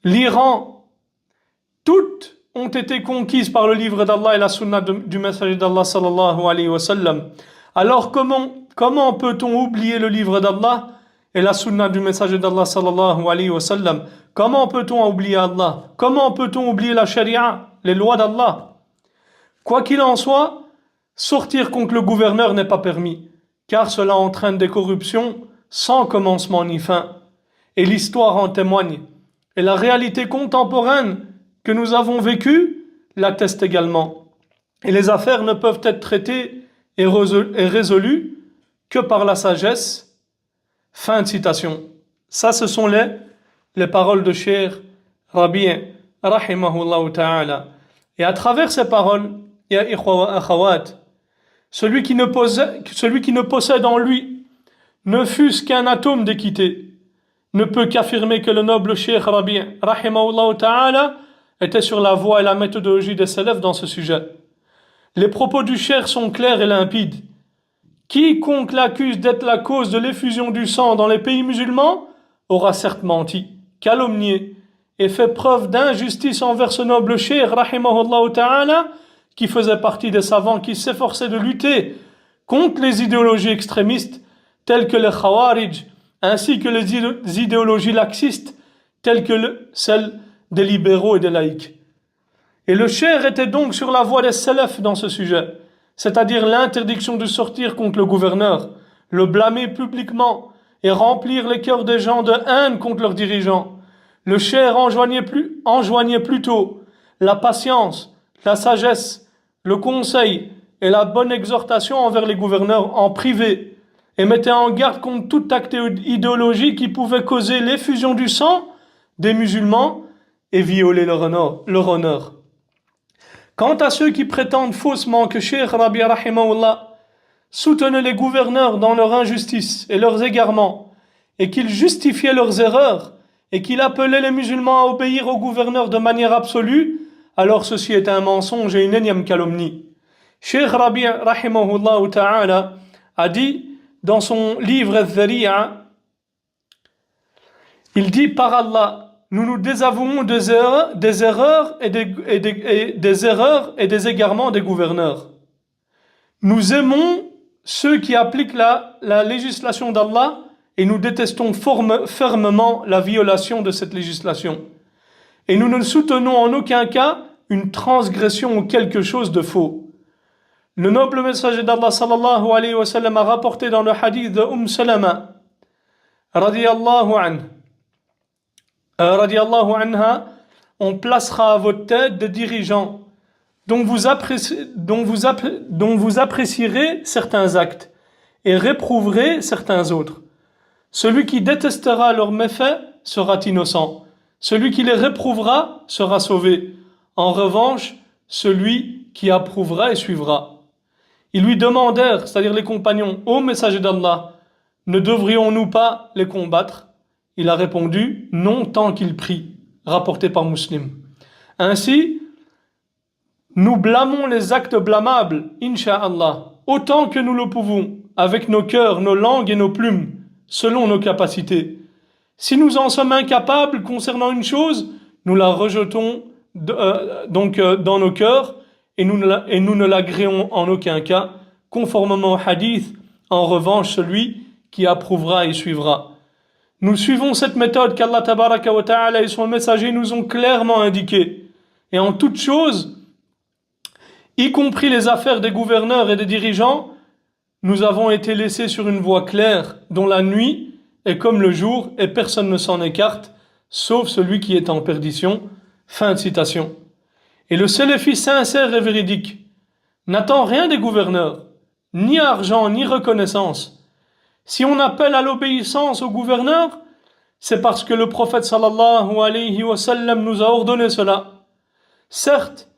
l'Iran, toutes ont été conquises par le livre d'Allah et la sunna du messager d'Allah sallallahu alayhi wa sallam. Alors comment peut-on oublier le livre d'Allah et la sunna du messager d'Allah sallallahu alayhi wa sallam? Comment peut-on oublier Allah? Comment peut-on oublier la charia, les lois d'Allah? Quoi qu'il en soit, sortir contre le gouverneur n'est pas permis, car cela entraîne des corruptions sans commencement ni fin. Et l'histoire en témoigne. Et la réalité contemporaine que nous avons vécue l'atteste également. Et les affaires ne peuvent être traitées et résolues que par la sagesse. Fin de citation. Ça, ce sont les paroles de Cheikh Rabi' rahimahullah ta'ala. Et à travers ces paroles, ya ikhwa wa akhawat, celui qui ne possède en lui ne fût-ce qu'un atome d'équité, ne peut qu'affirmer que le noble Cheikh Rabi' rahimahullah ta'ala était sur la voie et la méthodologie des salafs dans ce sujet. Les propos du Cheikh sont clairs et limpides. Quiconque l'accuse d'être la cause de l'effusion du sang dans les pays musulmans aura certes menti, calomnié et fait preuve d'injustice envers ce noble Cheikh rahimahullah ta'ala qui faisait partie des savants qui s'efforçaient de lutter contre les idéologies extrémistes telles que les Khawarij ainsi que les idéologies laxistes telles que celles des libéraux et des laïcs. Et le Cheikh était donc sur la voie des salafs dans ce sujet, c'est-à-dire l'interdiction de sortir contre le gouverneur, le blâmer publiquement et remplir les cœurs des gens de haine contre leurs dirigeants. Le Cheikh enjoignait plutôt la patience, la sagesse, le conseil et la bonne exhortation envers les gouverneurs en privé et mettait en garde contre toute acte idéologie qui pouvait causer l'effusion du sang des musulmans et violer leur honneur. Quant à ceux qui prétendent faussement que Cheikh Rabi' rahimahullah soutenait les gouverneurs dans leur injustice et leurs égarements, et qu'il justifiait leurs erreurs, et qu'il appelait les musulmans à obéir aux gouverneurs de manière absolue, alors ceci est un mensonge et une énième calomnie. Cheikh Rabi' rahimahullah ta'ala a dit dans son livre Al-Dhari'a, il dit par Allah, nous nous désavouons des erreurs et des égarements des gouverneurs. Nous aimons ceux qui appliquent la législation d'Allah et nous détestons fermement la violation de cette législation. Et nous ne soutenons en aucun cas une transgression ou quelque chose de faux. Le noble messager d'Allah sallallahu alayhi wa sallam a rapporté dans le hadith de Salama radiyallahu anha, on placera à votre tête des dirigeants dont vous apprécierez certains actes et réprouverez certains autres. Celui qui détestera leurs méfaits sera innocent. Celui qui les réprouvera sera sauvé. En revanche, celui qui approuvera et suivra. Ils lui demandèrent, c'est-à-dire les compagnons, ô messager d'Allah, ne devrions-nous pas les combattre? Il a répondu, non tant qu'il prie, rapporté par Muslim. Ainsi, nous blâmons les actes blâmables, incha'Allah, autant que nous le pouvons, avec nos cœurs, nos langues et nos plumes, selon nos capacités. Si nous en sommes incapables concernant une chose, nous la rejetons dans nos cœurs et nous ne l'agréons en aucun cas, conformément au hadith, en revanche celui qui approuvera et suivra. Nous suivons cette méthode qu'Allah tabaraka wa ta'ala et son messager nous ont clairement indiquée. Et en toute chose, y compris les affaires des gouverneurs et des dirigeants, nous avons été laissés sur une voie claire, dont la nuit est comme le jour et personne ne s'en écarte, sauf celui qui est en perdition. Fin de citation. Et le salafi sincère et véridique n'attend rien des gouverneurs, ni argent, ni reconnaissance. Si on appelle à l'obéissance au gouverneur, c'est parce que le prophète sallallahu alayhi wa sallam nous a ordonné cela. Certes,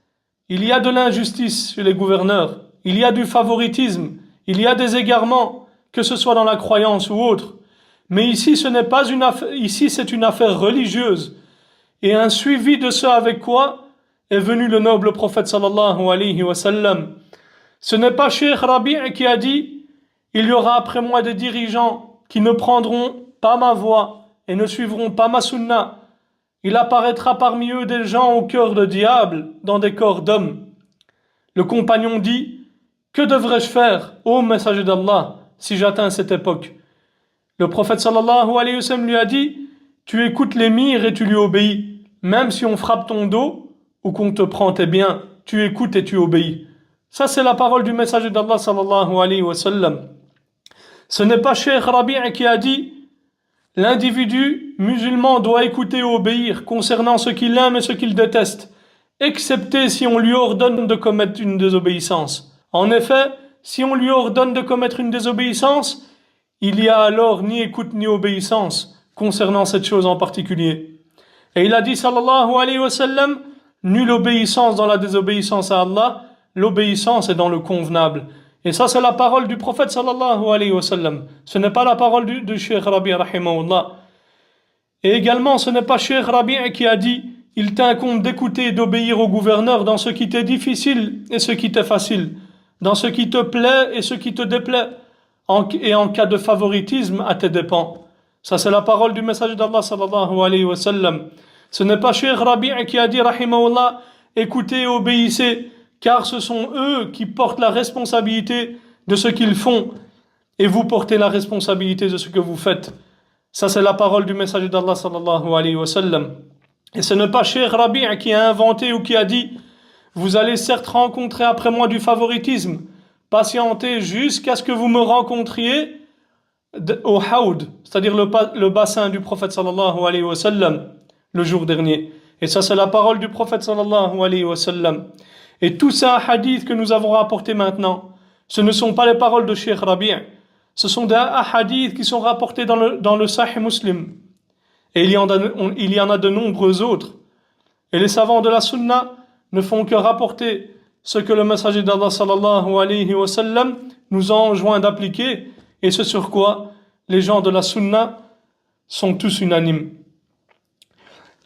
il y a de l'injustice chez les gouverneurs, il y a du favoritisme, il y a des égarements, que ce soit dans la croyance ou autre. Mais ici, c'est une affaire religieuse et un suivi de ce avec quoi est venu le noble prophète sallallahu alayhi wa sallam. Ce n'est pas Cheikh Rabi' qui a dit « Il y aura après moi des dirigeants qui ne prendront pas ma voix et ne suivront pas ma sunna. Il apparaîtra parmi eux des gens au cœur de diable, dans des corps d'hommes. » Le compagnon dit « Que devrais-je faire, ô messager d'Allah, si j'atteins cette époque ?» Le prophète sallallahu alayhi wa sallam lui a dit « Tu écoutes l'émir et tu lui obéis. Même si on frappe ton dos ou qu'on te prend tes biens, tu écoutes et tu obéis. » Ça c'est la parole du messager d'Allah sallallahu alayhi wa sallam. Ce n'est pas Cheikh Rabi' qui a dit l'individu musulman doit écouter et obéir concernant ce qu'il aime et ce qu'il déteste, excepté si on lui ordonne de commettre une désobéissance. En effet, si on lui ordonne de commettre une désobéissance, il y a alors ni écoute ni obéissance concernant cette chose en particulier. Et il a dit sallallahu alayhi wa sallam, nulle obéissance dans la désobéissance à Allah, l'obéissance est dans le convenable. Et ça c'est la parole du prophète sallallahu alayhi wa sallam. Ce n'est pas la parole du Cheikh Rabi' rahimahullah. Et également ce n'est pas Cheikh Rabi' qui a dit il t'incombe d'écouter et d'obéir au gouverneur dans ce qui t'est difficile et ce qui t'est facile, dans ce qui te plaît et ce qui te déplaît, et en cas de favoritisme à tes dépens. Ça c'est la parole du messager d'Allah sallallahu alayhi wa sallam. Ce n'est pas Cheikh Rabi' qui a dit rahimahullah écoutez et obéissez, car ce sont eux qui portent la responsabilité de ce qu'ils font et vous portez la responsabilité de ce que vous faites. Ça c'est la parole du messager d'Allah sallallahu alayhi wa sallam. Et ce n'est pas Cheikh Rabi' qui a inventé ou qui a dit vous allez certes rencontrer après moi du favoritisme, patientez jusqu'à ce que vous me rencontriez au Haoud, c'est-à-dire le bassin du prophète sallallahu alayhi wa sallam, le jour dernier. Et ça c'est la parole du prophète sallallahu alayhi wa sallam. Et tous ces hadiths que nous avons rapportés maintenant, ce ne sont pas les paroles de Cheikh Rabi', ce sont des hadiths qui sont rapportés dans le Sahih Muslim. Et il y en a de nombreux autres. Et les savants de la Sunna ne font que rapporter ce que le messager d'Allah sallallahu alayhi wa sallam nous a enjoint d'appliquer, et ce sur quoi les gens de la Sunna sont tous unanimes.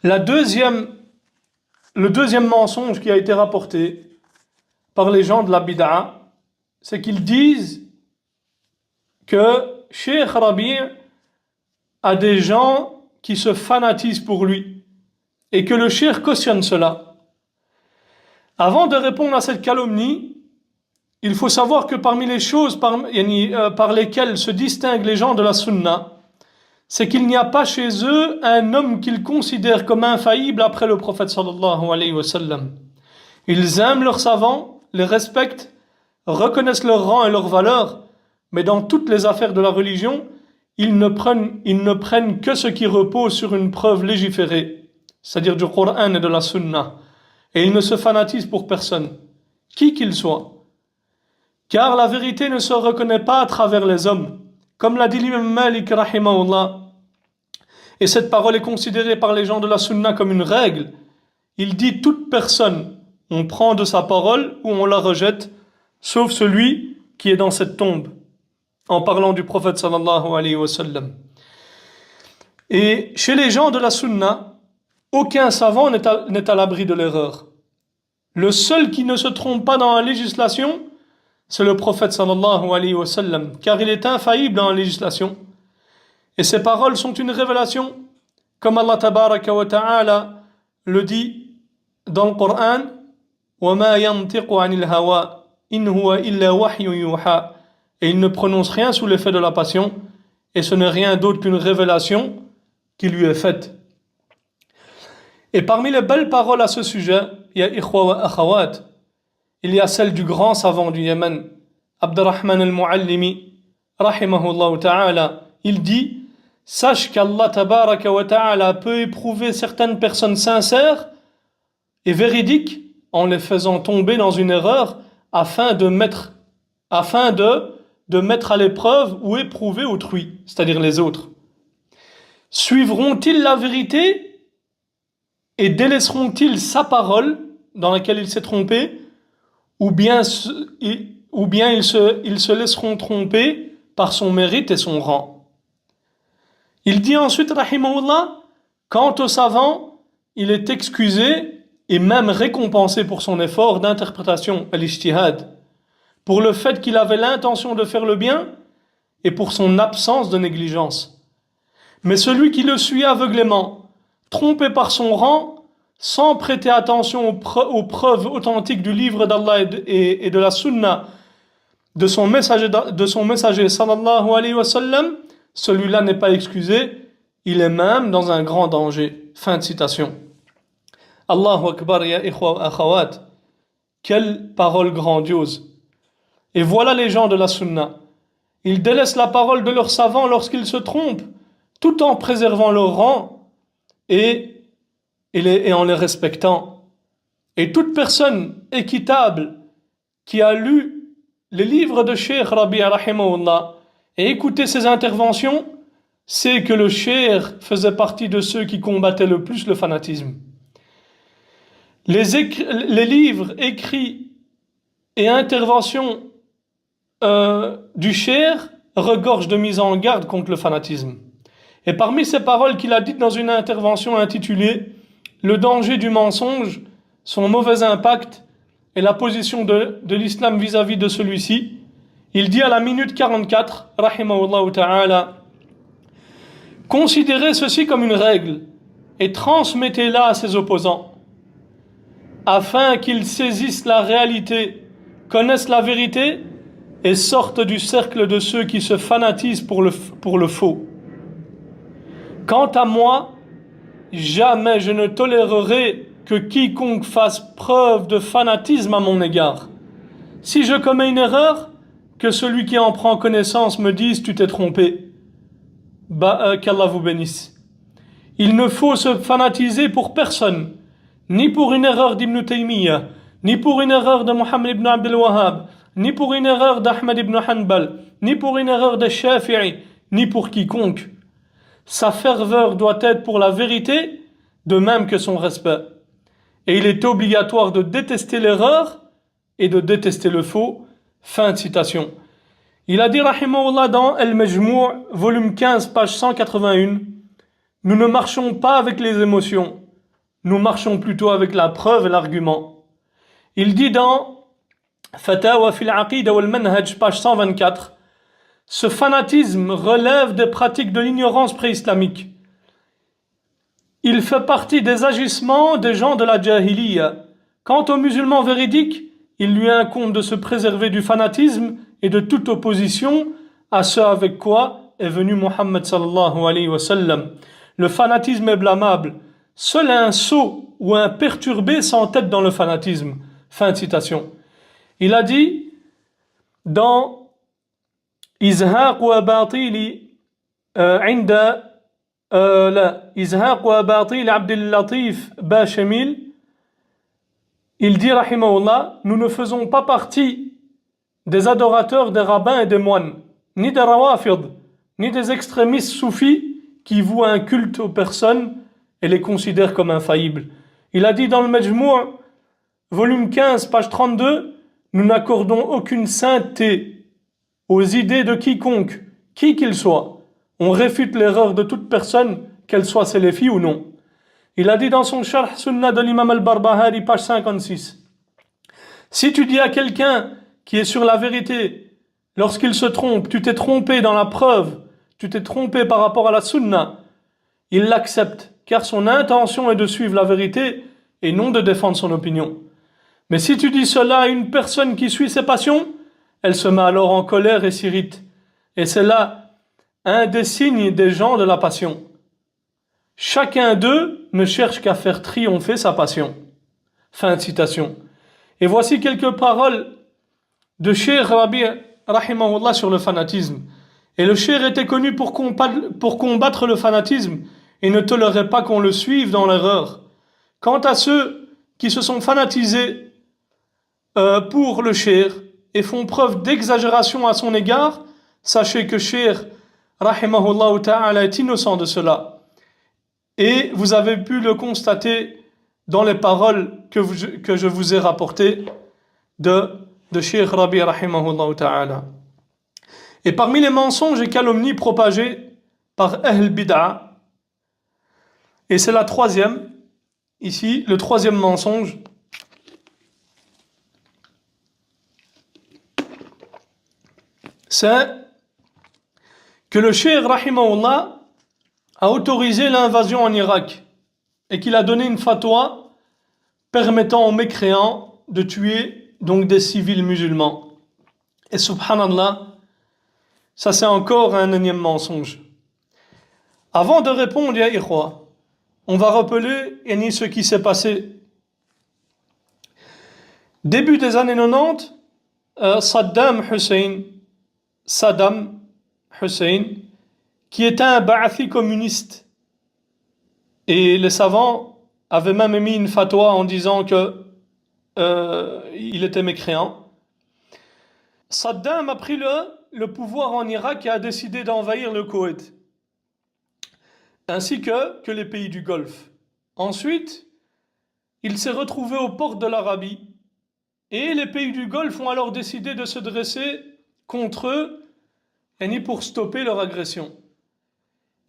Le deuxième mensonge qui a été rapporté par les gens de la bid'a, c'est qu'ils disent que Cheikh Rabi' a des gens qui se fanatisent pour lui et que le cheikh cautionne cela. Avant de répondre à cette calomnie, il faut savoir que parmi les choses par lesquelles se distinguent les gens de la sunna, c'est qu'il n'y a pas chez eux un homme qu'ils considèrent comme infaillible après le prophète sallallahu alayhi wa sallam. Ils aiment leurs savants, les respectent, reconnaissent leur rang et leur valeur, mais dans toutes les affaires de la religion, ils ne prennent que ce qui repose sur une preuve légiférée, c'est-à-dire du Coran et de la Sunna, et ils ne se fanatisent pour personne, qui qu'il soit. Car la vérité ne se reconnaît pas à travers les hommes, comme l'a dit l'imam Malik rahimahullah. Et cette parole est considérée par les gens de la Sunna comme une règle. Il dit toute personne, on prend de sa parole ou on la rejette, sauf celui qui est dans cette tombe, en parlant du prophète sallallahu alayhi wa sallam. Et chez les gens de la Sunna, aucun savant n'est à l'abri de l'erreur. Le seul qui ne se trompe pas dans la législation, c'est le prophète sallallahu alayhi wa sallam, car il est infaillible dans la législation. Et ses paroles sont une révélation, comme Allah tabaraka wa ta'ala le dit dans le Coran, وَمَا يَنْتِقُ عَنِ الْهَوَىٰ إِنْ هُوَ إِلَّا وَحْيٌ يُوحَىٰ. Et il ne prononce rien sous l'effet de la passion, et ce n'est rien d'autre qu'une révélation qui lui est faite. Et parmi les belles paroles à ce sujet, il y a ikhwa wa akhawat, il y a celle du grand savant du Yémen, Abdurrahman al-Muallimi, rahimahullah ta'ala. Il dit, sache qu'Allah tabaraka wa ta'ala peut éprouver certaines personnes sincères et véridiques en les faisant tomber dans une erreur afin de mettre à l'épreuve ou éprouver autrui, c'est-à-dire les autres. Suivront-ils la vérité et délaisseront-ils sa parole dans laquelle il s'est trompé, ou bien ils se laisseront tromper par son mérite et son rang. Il dit ensuite, rahimahullah, quant au savant, il est excusé et même récompensé pour son effort d'interprétation, al-ijtihad, pour le fait qu'il avait l'intention de faire le bien et pour son absence de négligence. Mais celui qui le suit aveuglément, trompé par son rang, sans prêter attention aux preuves authentiques du livre d'Allah et de la sunna de son messager sallallahu alayhi wa sallam, celui-là n'est pas excusé, il est même dans un grand danger. Fin de citation. Allahu Akbar ya ikhwa wa akhawat. Quelle parole grandiose. Et voilà les gens de la sunna. Ils délaissent la parole de leurs savants lorsqu'ils se trompent, tout en préservant leur rang et en les respectant. Et toute personne équitable qui a lu les livres de Cheikh Rabi' rahimahullah et écouté ses interventions, sait que le Cheikh faisait partie de ceux qui combattaient le plus le fanatisme. Les livres écrits et interventions du Cheikh regorgent de mise en garde contre le fanatisme. Et parmi ces paroles qu'il a dites dans une intervention intitulée « Le danger du mensonge, son mauvais impact et la position de l'islam vis-à-vis de celui-ci », il dit à la minute 44, rahimahullah ta'ala, « Considérez ceci comme une règle et transmettez-la à ses opposants, afin qu'ils saisissent la réalité, connaissent la vérité et sortent du cercle de ceux qui se fanatisent pour le faux. Quant à moi, jamais je ne tolérerai que quiconque fasse preuve de fanatisme à mon égard. Si je commets une erreur, que celui qui en prend connaissance me dise « tu t'es trompé ». Qu'Allah vous bénisse. Il ne faut se fanatiser pour personne, ni pour une erreur d'Ibn Taymiyyah, ni pour une erreur de Muhammad ibn Abdel Wahhab, ni pour une erreur d'Ahmad ibn Hanbal, ni pour une erreur de Shafi'i, ni pour quiconque. Sa ferveur doit être pour la vérité, de même que son respect. Et il est obligatoire de détester l'erreur et de détester le faux. Fin de citation. Il a dit, rahimahullah, dans Al-Majmou', volume 15, page 181, « Nous ne marchons pas avec les émotions, nous marchons plutôt avec la preuve et l'argument. » Il dit dans Fatawa fil Aqida wal Manhaj, page 124, « Ce fanatisme relève des pratiques de l'ignorance préislamique. Il fait partie des agissements des gens de la Jahiliya. Quant aux musulmans véridiques, il lui incombe de se préserver du fanatisme et de toute opposition à ce avec quoi est venu Muhammad sallallahu alayhi wa sallam. Le fanatisme est blâmable. Seul un sot ou un perturbé s'entête dans le fanatisme. » Fin de citation. Il a dit dans Izhaq wa batili inda Izhaq wa batili Abdel Latif Bachamil, il dit rahimahullah, nous ne faisons pas partie des adorateurs des rabbins et des moines, ni des rawafid, ni des extrémistes soufis qui vouent un culte aux personnes et les considèrent comme infaillibles. Il a dit dans le Majmou', volume 15, page 32, nous n'accordons aucune sainteté aux idées de quiconque, qui qu'il soit. On réfute l'erreur de toute personne, qu'elle soit séléfi ou non. Il a dit dans son Sharh Sunnah de l'imam al-Barbahari, page 56, si tu dis à quelqu'un qui est sur la vérité, lorsqu'il se trompe, tu t'es trompé dans la preuve, tu t'es trompé par rapport à la Sunnah, il l'accepte, car son intention est de suivre la vérité et non de défendre son opinion. Mais si tu dis cela à une personne qui suit ses passions, elle se met alors en colère et s'irrite. Et c'est là un des signes des gens de la passion. Chacun d'eux ne cherche qu'à faire triompher sa passion. Fin de citation. Et voici quelques paroles de Cheikh Rabi' rahimahullah sur le fanatisme. Et le Cheikh était connu pour combattre le fanatisme et ne tolérait pas qu'on le suive dans l'erreur. Quant à ceux qui se sont fanatisés pour le Cheikh et font preuve d'exagération à son égard, sachez que Cheikh rahimahullah ta'ala est innocent de cela. Et vous avez pu le constater dans les paroles que je vous ai rapportées de Cheikh Rabi' rahimahullah ta'ala. Et parmi les mensonges et calomnies propagés par Ahl Bid'a, et c'est la troisième, ici, le troisième mensonge, c'est que le Cheikh rahimahullah a autorisé l'invasion en Irak et qu'il a donné une fatwa permettant aux mécréants de tuer donc des civils musulmans. Et subhanallah, ça c'est encore un énième mensonge. Avant de répondre, ya ikhwa, on va rappeler ce qui s'est passé. Début des années 90, Saddam Hussein Saddam Hussein, qui était un Ba'athi communiste. Et les savants avaient même émis une fatwa en disant que il était mécréant. Saddam a pris le pouvoir en Irak et a décidé d'envahir le Koweït, ainsi que les pays du Golfe. Ensuite, il s'est retrouvé aux portes de l'Arabie, et les pays du Golfe ont alors décidé de se dresser contre eux, et ni pour stopper leur agression.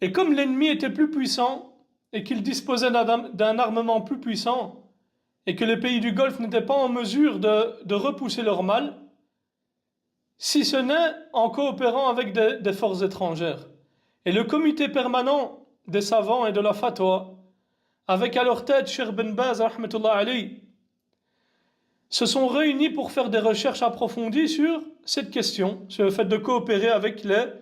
Et comme l'ennemi était plus puissant, et qu'il disposait d'un armement plus puissant, et que les pays du Golfe n'étaient pas en mesure de repousser leur mal, si ce n'est en coopérant avec des forces étrangères. Et le comité permanent des savants et de la fatwa, avec à leur tête Cheikh Ben Baz, rahmatullah alayhi, se sont réunis pour faire des recherches approfondies sur cette question, sur le fait de coopérer avec les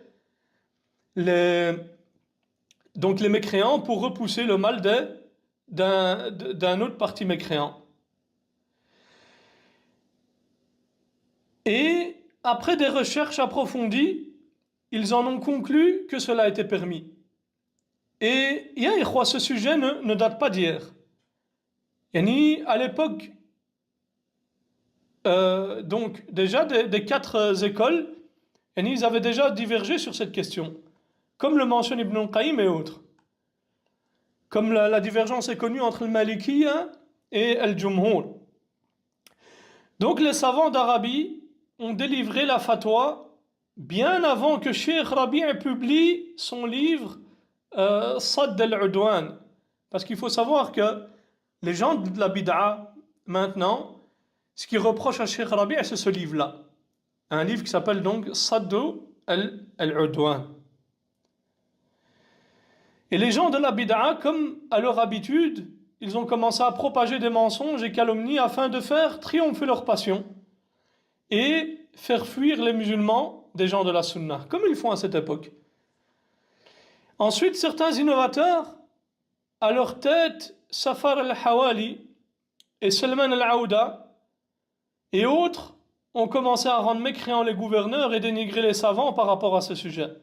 mécréants pour repousser le mal d'un autre parti mécréant. Et après des recherches approfondies, ils en ont conclu que cela était permis. Et ce sujet ne date pas d'hier. À l'époque, donc déjà des quatre écoles, ils avaient déjà divergé sur cette question, comme le mentionne Ibn al-Qayyim et autres. Comme la divergence est connue entre le Malikiyya et le Jumhur. Donc les savants d'Arabie ont délivré la fatwa bien avant que Cheikh Rabi' publie son livre Sadd al-Udwan. Parce qu'il faut savoir que les gens de la bid'a, maintenant, ce qu'ils reprochent à Cheikh Rabi', c'est ce livre-là. Un livre qui s'appelle donc Sadd al-Udwan. Et les gens de la bid'a, comme à leur habitude, ils ont commencé à propager des mensonges et calomnies afin de faire triompher leur passion et faire fuir les musulmans des gens de la sunna, comme ils font à cette époque. Ensuite, certains innovateurs, à leur tête, Safar al-Hawali et Salman al-Aouda et autres, ont commencé à rendre mécréants les gouverneurs et dénigrer les savants par rapport à ce sujet.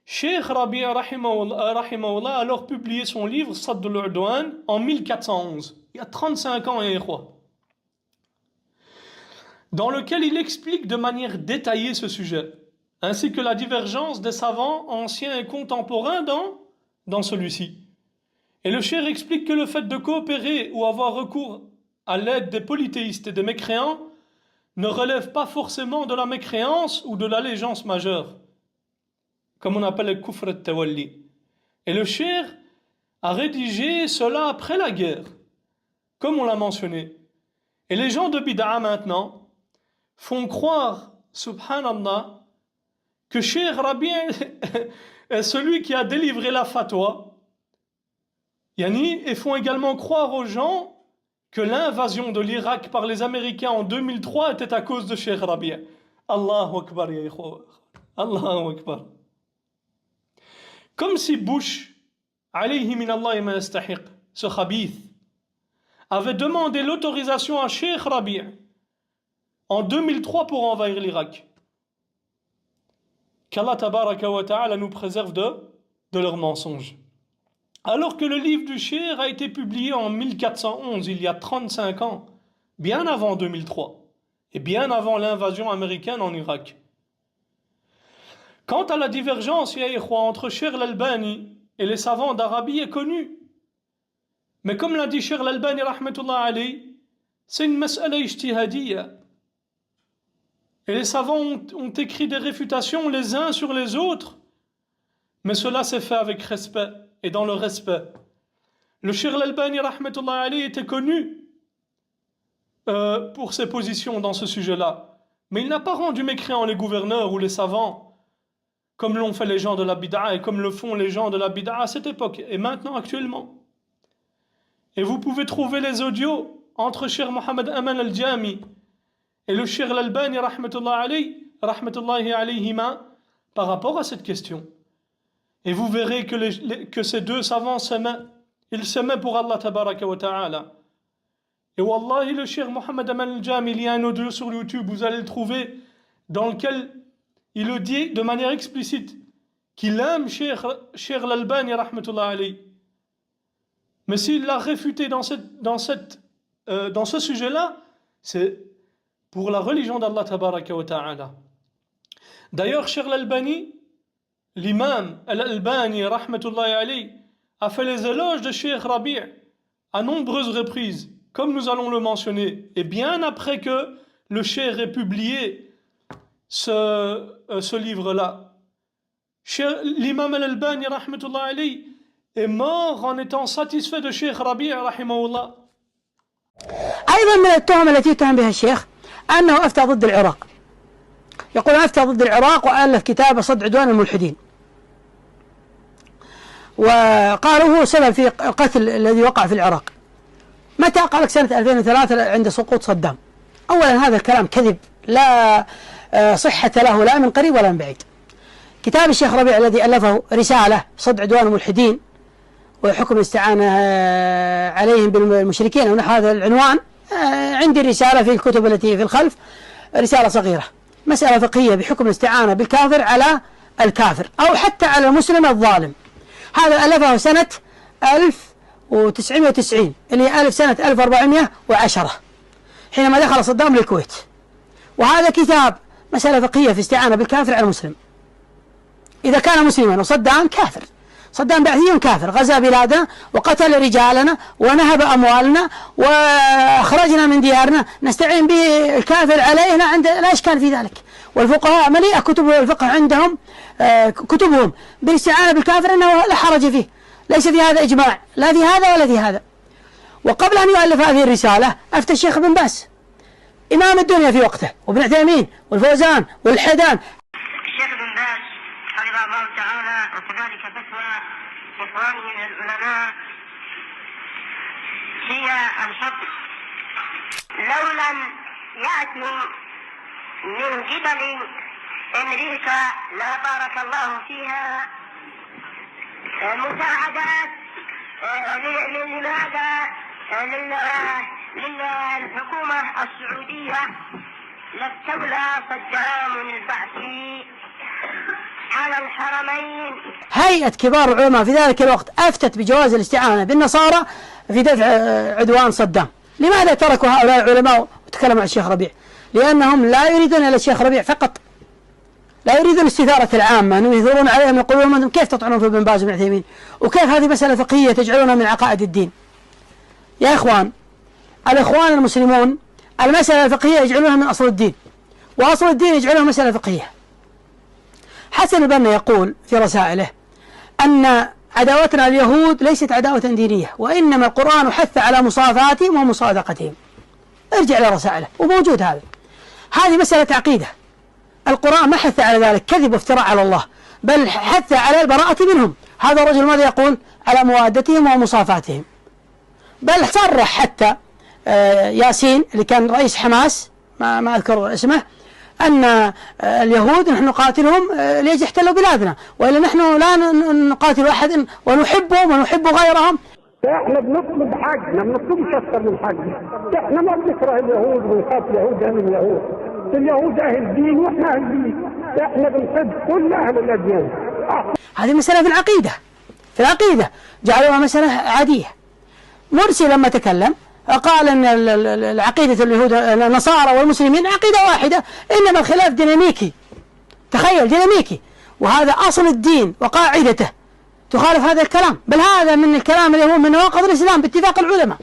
Cheikh Rabi' rahimahullah a alors publié son livre Sadd al-Udwan en 1411, il y a 35 ans et dans lequel il explique de manière détaillée ce sujet, ainsi que la divergence des savants anciens et contemporains dans celui-ci. Et le cheikh explique que le fait de coopérer ou avoir recours à l'aide des polythéistes et des mécréants ne relève pas forcément de la mécréance ou de l'allégeance majeure, comme on appelle le kufr al-tawalli. Et le cheikh a rédigé cela après la guerre, comme on l'a mentionné. Et les gens de bid'a maintenant font croire, subhanallah, que Cheikh Rabi' est celui qui a délivré la fatwa, et font également croire aux gens que l'invasion de l'Irak par les Américains en 2003 était à cause de Cheikh Rabi'. Allahu Akbar, ya ikhwa. Allahu Akbar. Comme si Bush, alayhi min Allah ma yastahiq, ce khabith, avait demandé l'autorisation à Cheikh Rabi' en 2003 pour envahir l'Irak. Qu'Allah tabaraka wa ta'ala nous préserve de leurs mensonges. Alors que le livre du cheikh a été publié en 1411, il y a 35 ans, bien avant 2003, et bien avant l'invasion américaine en Irak. Quant à la divergence entre Cheikh al-Albani et les savants d'Arabie est connue. Mais comme l'a dit Cheikh al-Albani rahmatullah alayhi, c'est une mas'ala ijtihadiyya. Et les savants ont écrit des réfutations les uns sur les autres, mais cela s'est fait avec respect et dans le respect. Le Cheikh al-Albani rahmatullah alayhi était connu pour ses positions dans ce sujet-là, mais il n'a pas rendu mécréants les gouverneurs ou les savants, comme l'ont fait les gens de la bid'a et comme le font les gens de la bid'a à cette époque et maintenant actuellement. Et vous pouvez trouver les audios entre Cheikh Mohammed Aman al-Jami et le Cheikh al-Albani rahmatullahi alayhima par rapport à cette question. Et vous verrez que ces deux savants s'aimaient. Ils s'aimaient pour Allah tabaraka wa ta'ala. Et wallahi, le Cheikh Mohammed Aman al-Jami, il y a un audio sur YouTube, vous allez le trouver, dans lequel il le dit de manière explicite, qu'il aime Cheikh l'Albani rahmatullah alayhi. Mais s'il l'a réfuté dans ce sujet-là, c'est pour la religion d'Allah tabaraka wa ta'ala. D'ailleurs, Cheikh l'Albani, l'imam Al-Albani rahmatullah alayhi, a fait les éloges de Cheikh Rabi' à nombreuses reprises, comme nous allons le mentionner, et bien après que le Cheikh ait publié ce livre-là. L'imam Al-Albani rahmatullah alayhi est mort en étant satisfait de Cheikh Rabi' rahimahullah. أيضا من التهم التي يتهم بها الشيخ أنه أفتى ضد العراق. يقول أفتى ضد العراق وألف كتاب صد عدوان الملحدين، وقالوا هو سبب في القتل الذي وقع في العراق. متى؟ قال لك سنة 2003 عند سقوط صدام. أولا هذا الكلام كذب لا صحة له لا من قريب ولا من بعيد. كتاب الشيخ ربيع الذي ألفه رسالة صد عدوان الملحدين وحكم الاستعانة عليهم بالمشركين ونحو هذا العنوان، عندي رسالة في الكتب التي في الخلف، رسالة صغيرة، مسألة فقهية بحكم الاستعانة بالكافر على الكافر أو حتى على المسلم الظالم. هذا ألفه سنة 1990 اللي هي سنة 1410 حينما دخل صدام للكويت. وهذا كتاب مسألة فقهية في استعانة بالكافر على المسلم. إذا كان مسلما وصدام كافر، صدام بعثي كافر، غزا بلادنا وقتل رجالنا ونهب أموالنا وأخرجنا من ديارنا، نستعين به الكافر علينا، لا إشكال في ذلك. والفقهاء مليئة كتب الفقه عندهم كتبهم بالاستعانة بالكافر أنه لا حرج فيه، ليس في هذا إجماع لا في هذا ولا في هذا. وقبل أن يؤلف هذه الرسالة أفتى الشيخ بن باز إمام الدنيا في وقته، وابن عثيمين والفوزان والحيدان. الشيخ بن باز حفظه الله تعالى وكذلك فتوى إخوانه من العلماء هي الحق لو لم يأتوا من قبل أمريكا لا بارك الله فيها مساعدات لماذا للحكومة السعودية لاستولى صدام البعث على الحرمين. هيئة كبار العلماء في ذلك الوقت أفتت بجواز الاستعانة بالنصارى في دفع عدوان صدام. لماذا تركوا هؤلاء العلماء وتكلموا عن الشيخ ربيع؟ لأنهم لا يريدون إلى الشيخ ربيع فقط، لا يريدون استثارة العامة، أنهم يثورون عليهم يقولون كيف تطعنون في ابن باز وابن عثيمين، وكيف هذه مسألة فقهية تجعلونها من عقائد الدين. يا إخوان، الإخوان المسلمون المسألة الفقهية يجعلونها من أصل الدين، وأصل الدين يجعلونها مسألة فقهية. حسن البنا يقول في رسائله أن عداوتنا اليهود ليست عداوة دينية، وإنما القرآن حث على مصافاتهم ومصادقتهم. ارجع لرسائله وموجود هذا. هذه مسألة عقيدة. القرآن ما حث على ذلك كذب وافتراء على الله، بل حث على البراءة منهم. هذا الرجل ماذا يقول؟ على موادتهم ومصافاتهم. بل صرح حتى ياسين اللي كان رئيس حماس، ما أذكر اسمه، أن اليهود نحن نقاتلهم ليش احتلوا بلادنا، وإلا نحن لا نقاتل أحد ونحبهم ونحب غيرهم. احنا بنطلب حقنا، ما بنطلبش اكثر من حقنا. احنا ما بنكره اليهود ونخاف اليهود اهل اليهود، اليهود اهل دين واحنا اهل دين، احنا بنحب كل اهل الاديان. هذه مسألة في العقيدة، في العقيدة جعلوها مسألة عادية. مرسي لما تكلم قال ان العقيدة اليهود النصارى والمسلمين عقيدة واحدة، انما الخلاف ديناميكي. تخيل، ديناميكي، وهذا اصل الدين وقاعدته. تخالف هذا الكلام، بل هذا من الكلام اللي هو من نواقض الإسلام باتفاق العلماء،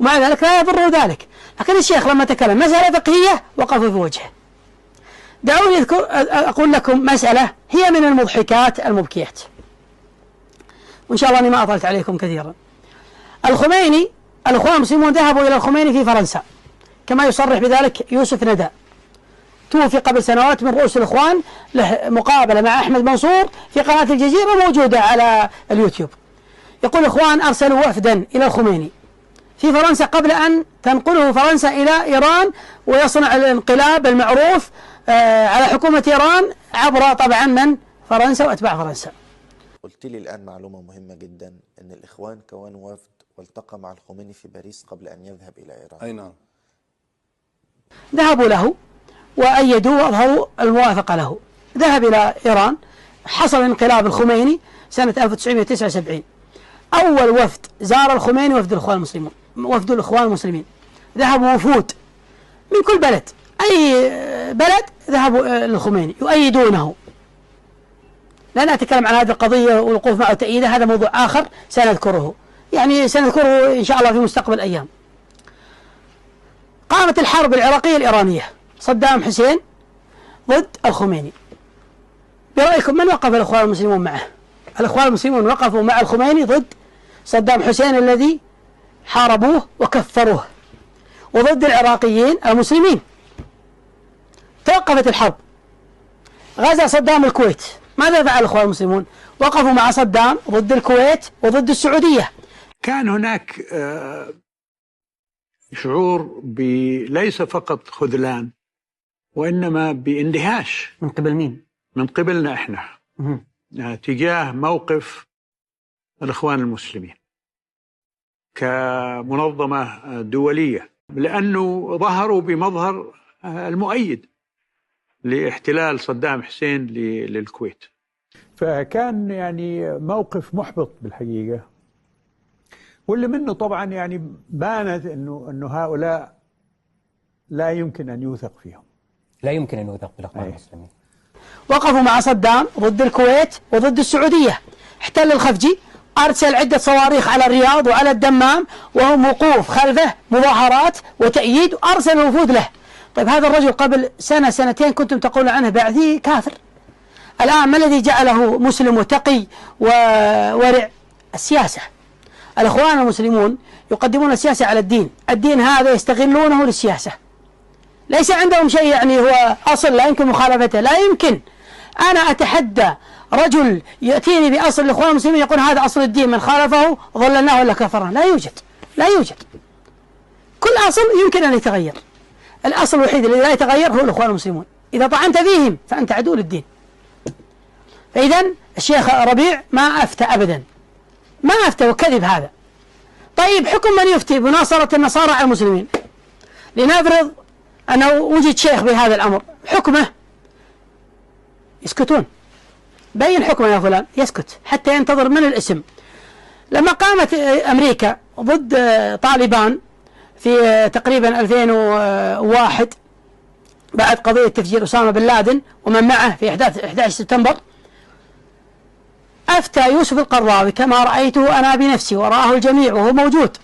ومع ذلك لا يضر ذلك. لكن الشيخ لما تكلم مسألة فقهية وقفوا في وجهه. دعوني أقول لكم مسألة هي من المضحكات المبكيات، وإن شاء الله أني ما أطلت عليكم كثيرا. الخميني، الأخوان المسلمون ذهبوا إلى الخميني في فرنسا كما يصرح بذلك يوسف ندى، توفي قبل سنوات من رؤوس الإخوان، له مقابلة مع أحمد منصور في قناة الجزيرة موجودة على اليوتيوب. يقول الإخوان أرسلوا وفدا إلى الخميني في فرنسا قبل أن تنقله فرنسا إلى إيران ويصنع الانقلاب المعروف على حكومة إيران عبر طبعا من فرنسا وأتباع فرنسا. قلت لي الآن معلومة مهمة جدا، أن الإخوان كونوا وفد والتقى مع الخميني في باريس قبل أن يذهب إلى إيران. أي نعم. ذهبوا له وأيدوا وأظهروا الموافقة له. ذهب إلى إيران، حصل انقلاب الخميني سنة 1979. أول وفد زار الخميني وفد الإخوان المسلمون، وفد الإخوان المسلمين، ذهبوا وفود من كل بلد، أي بلد ذهبوا للخميني يؤيدونه. لا نتكلم عن هذه القضية والوقوف معه وتأييده، هذا موضوع آخر سنذكره، يعني سنذكره إن شاء الله في مستقبل الأيام. قامت الحرب العراقية الإيرانية، صدام حسين ضد الخميني. برأيكم من وقف الإخوان المسلمون معه؟ الإخوان المسلمون وقفوا مع الخميني ضد صدام حسين الذي حاربوه وكفروه، وضد العراقيين المسلمين. توقفت الحرب، غزا صدام الكويت، ماذا فعل الإخوان المسلمون؟ وقفوا مع صدام ضد الكويت وضد السعودية. كان هناك شعور ليس فقط خذلان، وإنما باندهاش. من قبل مين؟ من قبلنا إحنا تجاه موقف الإخوان المسلمين كمنظمة دولية، لأنه ظهروا بمظهر المؤيد لاحتلال صدام حسين للكويت. فكان يعني موقف محبط بالحقيقة، واللي منه طبعا يعني بانت انه هؤلاء لا يمكن ان يوثق فيهم، لا يمكن ان يوثق بالاخوان المسلمين. وقفوا مع صدام ضد الكويت وضد السعودية. احتل الخفجي، أرسل عدة صواريخ على الرياض وعلى الدمام، وهم وقوف خلفه مظاهرات وتأييد، وأرسل وفود له. طيب هذا الرجل قبل سنة سنتين كنتم تقولون عنه بعثي كافر، الآن ما الذي جعله مسلم وتقي وورع؟ السياسة. الإخوان المسلمون يقدمون السياسة على الدين، الدين هذا يستغلونه للسياسة، ليس عندهم شيء يعني هو أصل لا يمكن مخالفته، لا يمكن. أنا أتحدى رجل يأتيني بأصل الإخوان المسلمين يقول هذا أصل الدين، من خالفه ضللناه ولا كفرنا. لا يوجد، لا يوجد. كل أصل يمكن أن يتغير، الأصل الوحيد الذي لا يتغير هو الإخوان المسلمون. إذا طعنت فيهم فأنت عدو للدين. فإذا الشيخ ربيع ما أفتى أبدا، ما أفتى، وكذب هذا. طيب حكم من يفتي بناصرة النصارى على المسلمين؟ لنفرض أنه وجد شيخ بهذا الأمر، حكمه يسكتون. بين حكمه يا فلان، يسكت حتى ينتظر من الاسم. لما قامت أمريكا ضد طالبان في تقريبا 2001 بعد قضية تفجير أسامة بن لادن ومن معه في 11 سبتمبر، أفتى يوسف القرضاوي كما رأيته أنا بنفسي ورآه الجميع وهو موجود.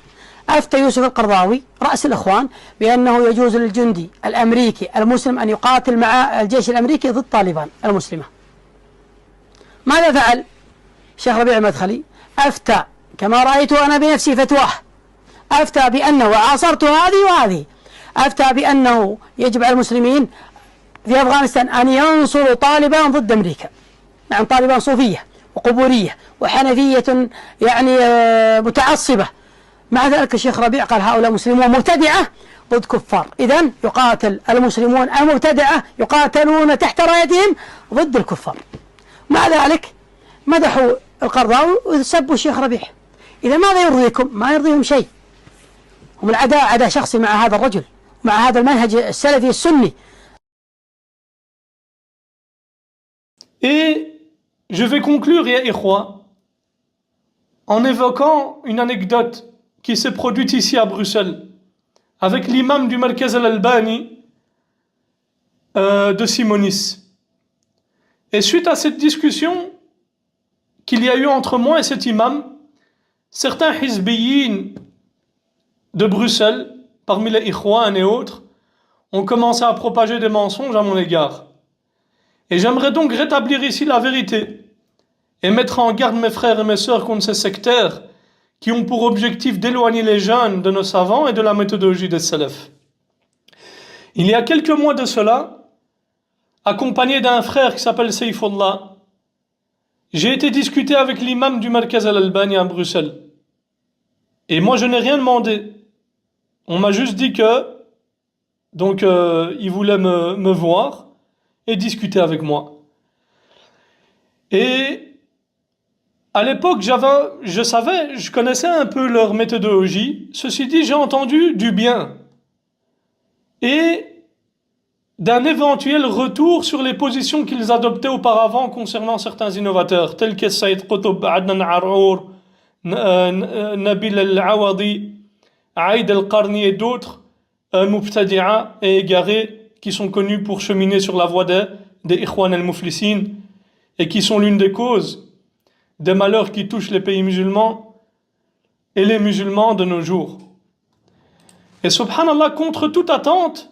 أفتى يوسف القرضاوي رأس الإخوان بأنه يجوز للجندي الأمريكي المسلم أن يقاتل مع الجيش الأمريكي ضد طالبان المسلمة. ماذا فعل الشيخ ربيع المدخلي؟ أفتى كما رأيته أنا بنفسي فتواه، أفتى بأنه، وعاصرت هذه وهذه، أفتى بأنه يجب على المسلمين في أفغانستان أن ينصروا طالبان ضد أمريكا. نعم، طالبان صوفية وقبورية وحنفية يعني متعصبة. مع ذلك الشيخ ربيع قال هؤلاء مسلمون مبتدعة ضد كفار. إذن يقاتل المسلمون المبتدعة، يقاتلون تحت رايتهم ضد الكفار. مع ذلك مدحوا القرضاوي وسبوا الشيخ ربيع. إذا ماذا يرضيكم؟ ما يرضيهم شيء. هم العداء عداء شخصي مع هذا الرجل، مع هذا المنهج السلفي السني. Et je vais conclure, ya ikhwa, en évoquant une anecdote qui s'est produite ici à Bruxelles avec l'imam du Markaz al-Albani de Simonis. Et suite à cette discussion qu'il y a eu entre moi et cet imam, certains hizbiyin de Bruxelles, parmi les ikhwan et autres, ont commencé à propager des mensonges à mon égard. Et j'aimerais donc rétablir ici la vérité et mettre en garde mes frères et mes sœurs contre ces sectaires qui ont pour objectif d'éloigner les jeunes de nos savants et de la méthodologie des salafs. Il y a quelques mois de cela, accompagné d'un frère qui s'appelle Saifullah, j'ai été discuter avec l'imam du Markaz al-Albani à Bruxelles. Et moi je n'ai rien demandé. On m'a juste dit que il voulait me voir et discuter avec moi. Et à l'époque, je connaissais un peu leur méthodologie. Ceci dit, j'ai entendu du bien. Et d'un éventuel retour sur les positions qu'ils adoptaient auparavant concernant certains innovateurs, tels que Saïd Qutb, Adnan Ar'our, Nabil Al-Awadi, Aïd Al-Qarni et d'autres Mubtadi'a et égarés qui sont connus pour cheminer sur la voie des Ikhwan al-Muflisin et qui sont l'une des causes des malheurs qui touchent les pays musulmans et les musulmans de nos jours. Et subhanallah, contre toute attente,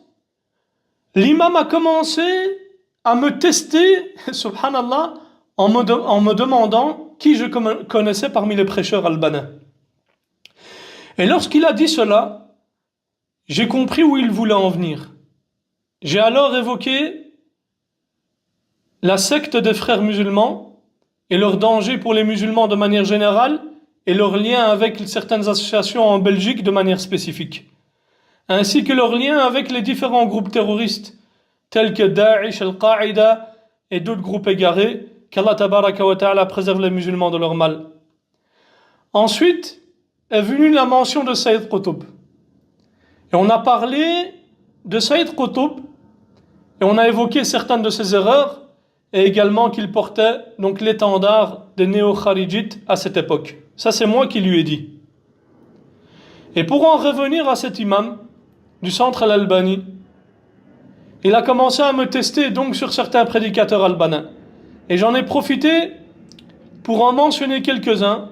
l'imam a commencé à me tester, subhanallah, en me demandant qui je connaissais parmi les prêcheurs albanais. Et lorsqu'il a dit cela, j'ai compris où il voulait en venir. J'ai alors évoqué la secte des frères musulmans et leur danger pour les musulmans de manière générale et leur lien avec certaines associations en Belgique de manière spécifique, ainsi que leur lien avec les différents groupes terroristes tels que Daesh, Al-Qaïda et d'autres groupes égarés, qu'Allah tabaraka wa ta'ala préserve les musulmans de leur mal. Ensuite est venue la mention de Saïd Qutb. Et on a parlé de Saïd Qutb et on a évoqué certaines de ses erreurs et également qu'il portait donc l'étendard des néo-kharijites à cette époque. Ça, c'est moi qui lui ai dit. Et pour en revenir à cet imam du centre Al-Albani, il a commencé à me tester donc sur certains prédicateurs albanais. Et j'en ai profité pour en mentionner quelques-uns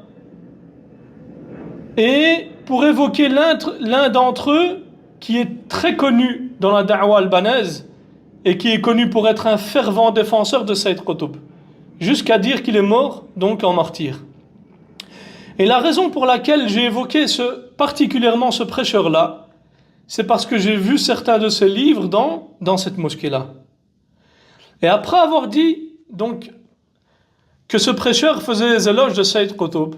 et pour évoquer l'un d'entre eux qui est très connu dans la da'wa albanaise et qui est connu pour être un fervent défenseur de Saïd Qutb, jusqu'à dire qu'il est mort donc en martyr. Et la raison pour laquelle j'ai évoqué particulièrement ce prêcheur-là, c'est parce que j'ai vu certains de ses livres dans cette mosquée-là. Et après avoir dit donc que ce prêcheur faisait les éloges de Saïd Qutb,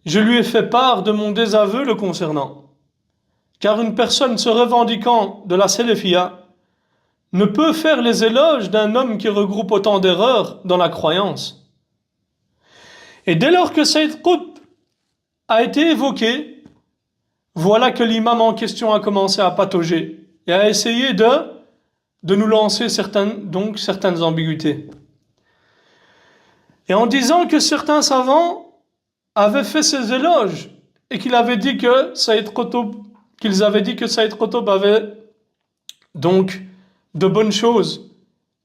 je lui ai fait part de mon désaveu le concernant. Car une personne se revendiquant de la Salafia ne peut faire les éloges d'un homme qui regroupe autant d'erreurs dans la croyance. Et dès lors que Saïd Qutb a été évoqué, voilà que l'imam en question a commencé à patauger et a essayé de nous lancer certaines ambiguïtés. Et en disant que certains savants avaient fait ces éloges et qu'ils avaient dit que Saïd Qutb avait donc de bonnes choses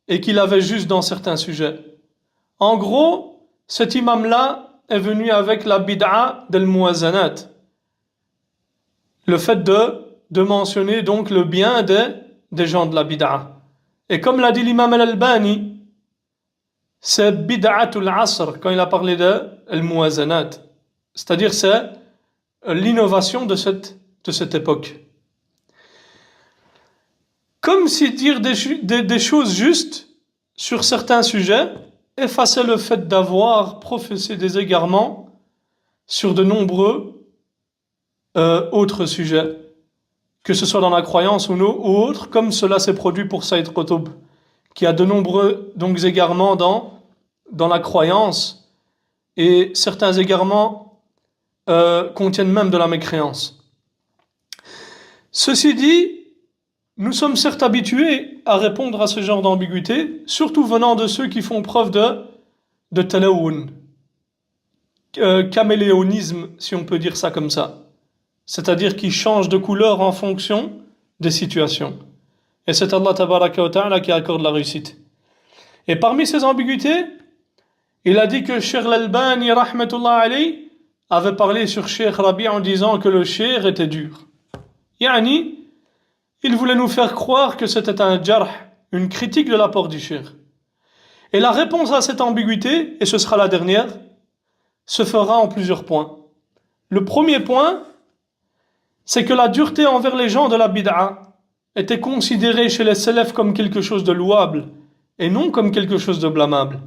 et qu'il avait juste dans certains sujets. En gros, cet imam-là est venu avec la bid'a del muwazanat, le fait de mentionner donc le bien des gens de la bid'a. Et comme l'a dit l'imam al-Albani, c'est bid'atul asr quand il a parlé de al-muwazanat, c'est-à-dire c'est l'innovation de cette époque. Comme si dire des choses justes sur certains sujets effaçait le fait d'avoir professé des égarements sur de nombreux autres sujets, que ce soit dans la croyance ou autre, comme cela s'est produit pour Saïd Qutb, qui a de nombreux donc égarements dans la croyance, et certains égarements contiennent même de la mécréance. Ceci dit, nous sommes certes habitués à répondre à ce genre d'ambiguïté, surtout venant de ceux qui font preuve de talawun, caméléonisme, si on peut dire ça comme ça, c'est-à-dire qui changent de couleur en fonction des situations. Et c'est Allah tabaraka wa ta'ala qui accorde la réussite. Et parmi ces ambiguïtés, il a dit que Cheikh Al-Albani rahmatullah alayhi avait parlé sur Cheikh Rabi en disant que le cheikh était dur. Yani, il voulait nous faire croire que c'était un jarh, une critique de l'apport du cheikh. Et la réponse à cette ambiguïté, et ce sera la dernière, se fera en plusieurs points. Le premier point, c'est que la dureté envers les gens de la bid'a était considérée chez les salafs comme quelque chose de louable et non comme quelque chose de blâmable.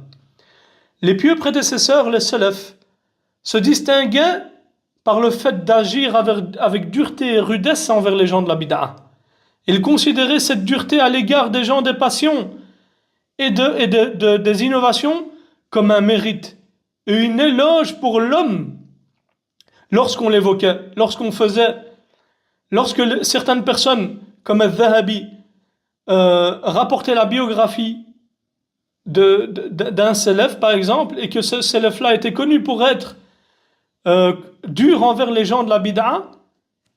Les pieux prédécesseurs, les salafs, se distinguaient par le fait d'agir avec dureté et rudesse envers les gens de la bid'a. Ils considéraient cette dureté à l'égard des gens des passions et des innovations comme un mérite et une éloge pour l'homme lorsqu'on l'évoquait, lorsque certaines personnes comme Al-Dhahabi rapporter la biographie d'un salaf, par exemple, et que ce salaf-là était connu pour être dur envers les gens de la bid'a,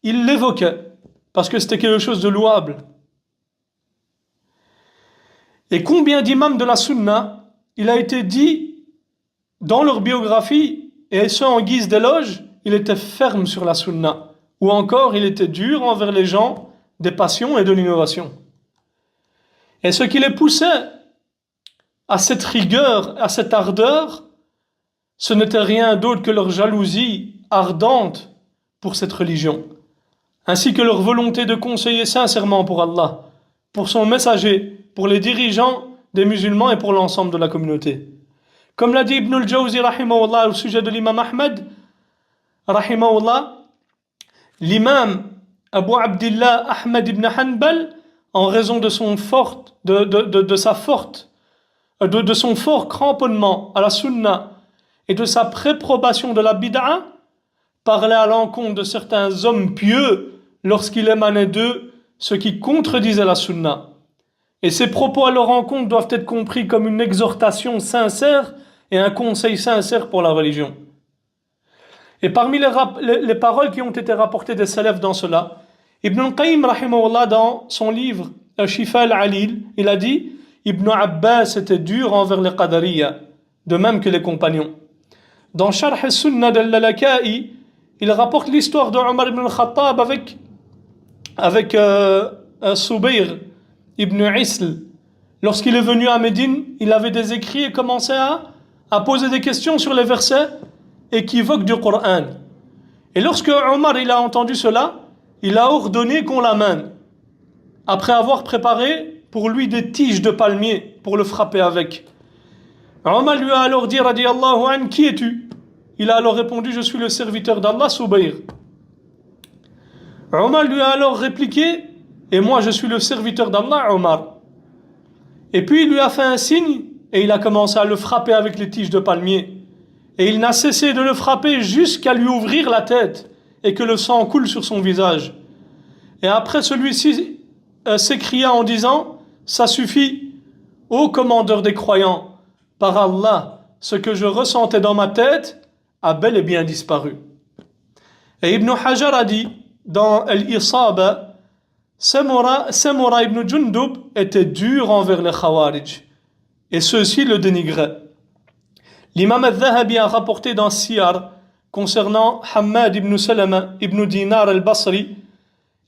il l'évoquait, parce que c'était quelque chose de louable. Et combien d'imams de la sunna, il a été dit dans leur biographie, et ce en guise d'éloge, il était ferme sur la sunna, ou encore il était dur envers les gens des passions et de l'innovation. Et ce qui les poussait à cette rigueur, à cette ardeur, ce n'était rien d'autre que leur jalousie ardente pour cette religion, ainsi que leur volonté de conseiller sincèrement pour Allah, pour son messager, pour les dirigeants des musulmans et pour l'ensemble de la communauté. Comme l'a dit Ibn al-Jawzi rahimahullah au sujet de l'imam Ahmed rahimahullah, l'imam Abu Abdillah Ahmed ibn Hanbal, en raison de son fort cramponnement à la sunna et de sa préprobation de la bid'a, parlait à l'encontre de certains hommes pieux lorsqu'il émanait d'eux ce qui contredisait la sunna. Et ces propos à leur encontre doivent être compris comme une exhortation sincère et un conseil sincère pour la religion. Et parmi les paroles qui ont été rapportées des salafs dans cela, Ibn al-Qayyim rahimahullah, dans son livre Shifa al-Alil, il a dit Ibn Abbas était dur envers les Qadariya, de même que les compagnons. Dans Sharh al-Sunnah al-Lalaka'i, il rapporte l'histoire de Omar ibn al-Khattab avec Subayr ibn Isl. Lorsqu'il est venu à Médine, il avait des écrits et commençait à poser des questions sur les versets équivoques du Coran. Et lorsque Omar il a entendu cela, il a ordonné qu'on l'amène, après avoir préparé pour lui des tiges de palmier pour le frapper avec. Omar lui a alors dit, radiyallahu anhu, qui es-tu? Il a alors répondu, je suis le serviteur d'Allah, Subayr. Omar lui a alors répliqué, et moi je suis le serviteur d'Allah, Omar. Et puis il lui a fait un signe, et il a commencé à le frapper avec les tiges de palmier. Et il n'a cessé de le frapper jusqu'à lui ouvrir la tête, et que le sang coule sur son visage. Et après celui-ci s'écria en disant, ça suffit, ô commandeur des croyants, par Allah, ce que je ressentais dans ma tête a bel et bien disparu. Et Ibn Hajar a dit, dans Al-Isaba, Samura ibn Jundub était dur envers les Khawarij, et ceux-ci le dénigraient. L'imam al-Dhahabi a rapporté dans Siyar, concernant Hammad ibn Salama ibn Dinar al-Basri,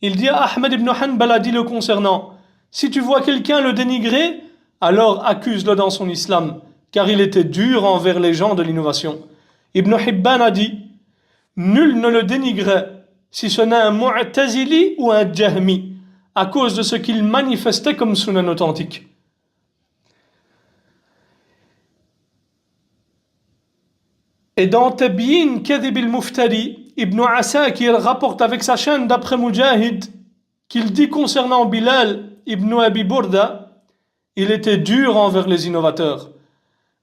il dit à Ahmed ibn Hanbal a dit le concernant, si tu vois quelqu'un le dénigrer, alors accuse-le dans son islam, car il était dur envers les gens de l'innovation. Ibn Hibban a dit, nul ne le dénigrait si ce n'est un Mu'tazili ou un Jahmi, à cause de ce qu'il manifestait comme sunan authentique. Et dans Tabyin Kadhib al-Muftari, Ibn Asakir rapporte avec sa chaîne d'après Mujahid qu'il dit concernant Bilal ibn Abi Burda, il était dur envers les innovateurs.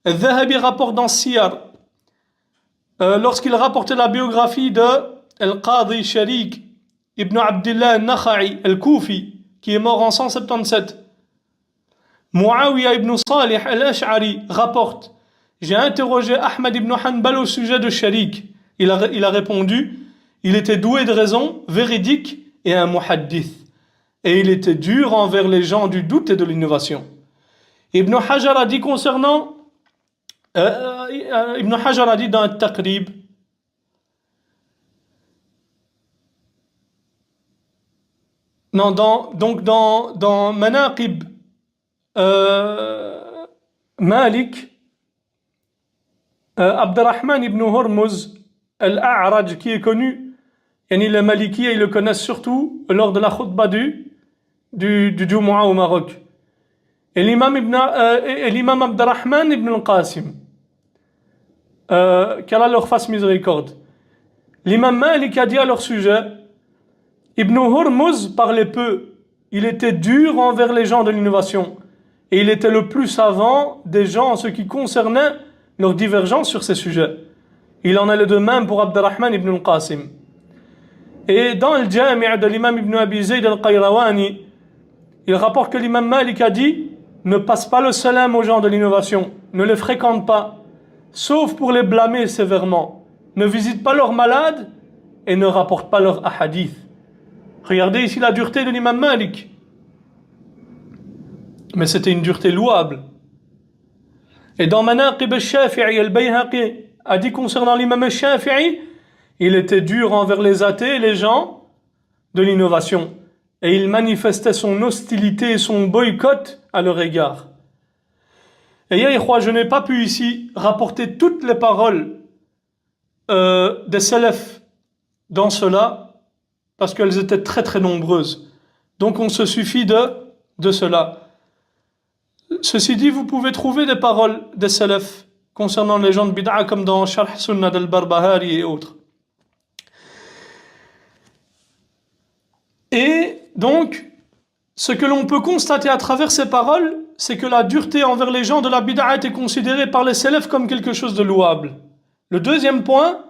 Al-Dhahabi rapporte dans Siyar, lorsqu'il rapportait la biographie de Al-Qadi Sharik ibn Abdullah al-Nakha'i al-Koufi, qui est mort en 177. Muawiyah ibn Salih al-Ash'ari rapporte, j'ai interrogé Ahmad ibn Hanbal au sujet de Sharik. Il a répondu, il était doué de raison, véridique et un muhaddith. Et il était dur envers les gens du doute et de l'innovation. Ibn Hajar a dit concernant, Ibn Hajar a dit dans Al-Taqrib, non, dans Manaqib Malik, Abdurrahman ibn Hurmuz al-A'raj, qui est connu, les Malikiens ils le connaissent surtout lors de la khutbah du Jumu'ah au Maroc. Et l'imam Abdurrahman ibn al-Qasim, qu'Allah leur fasse miséricorde. L'imam Malik a dit à leur sujet, Ibn Hurmuz parlait peu, il était dur envers les gens de l'innovation, et il était le plus savant des gens en ce qui concernait leur divergence sur ces sujets. Il en allait de même pour Abdurrahman ibn al-Qasim. Et dans le Jami' de l'imam ibn Abi Zayd al-Qayrawani, il rapporte que l'imam Malik a dit: ne passe pas le salam aux gens de l'innovation, ne les fréquente pas, sauf pour les blâmer sévèrement. Ne visite pas leurs malades et ne rapporte pas leurs ahadith. Regardez ici la dureté de l'imam Malik. Mais c'était une dureté louable. Et dans Manaqib al-Shafi'i, al-Bayhaqi a dit concernant l'imam al-Shafi'i, il était dur envers les athées et les gens de l'innovation. Et il manifestait son hostilité et son boycott à leur égard. Et je n'ai pas pu ici rapporter toutes les paroles des salafs dans cela, parce qu'elles étaient très très nombreuses. Donc on se suffit de cela. Ceci dit, vous pouvez trouver des paroles des salafs concernant les gens de bid'a, comme dans Sharh Sunnah al-Barbahari et autres. Et donc, ce que l'on peut constater à travers ces paroles, c'est que la dureté envers les gens de la bid'a était considérée par les salafs comme quelque chose de louable. Le deuxième point,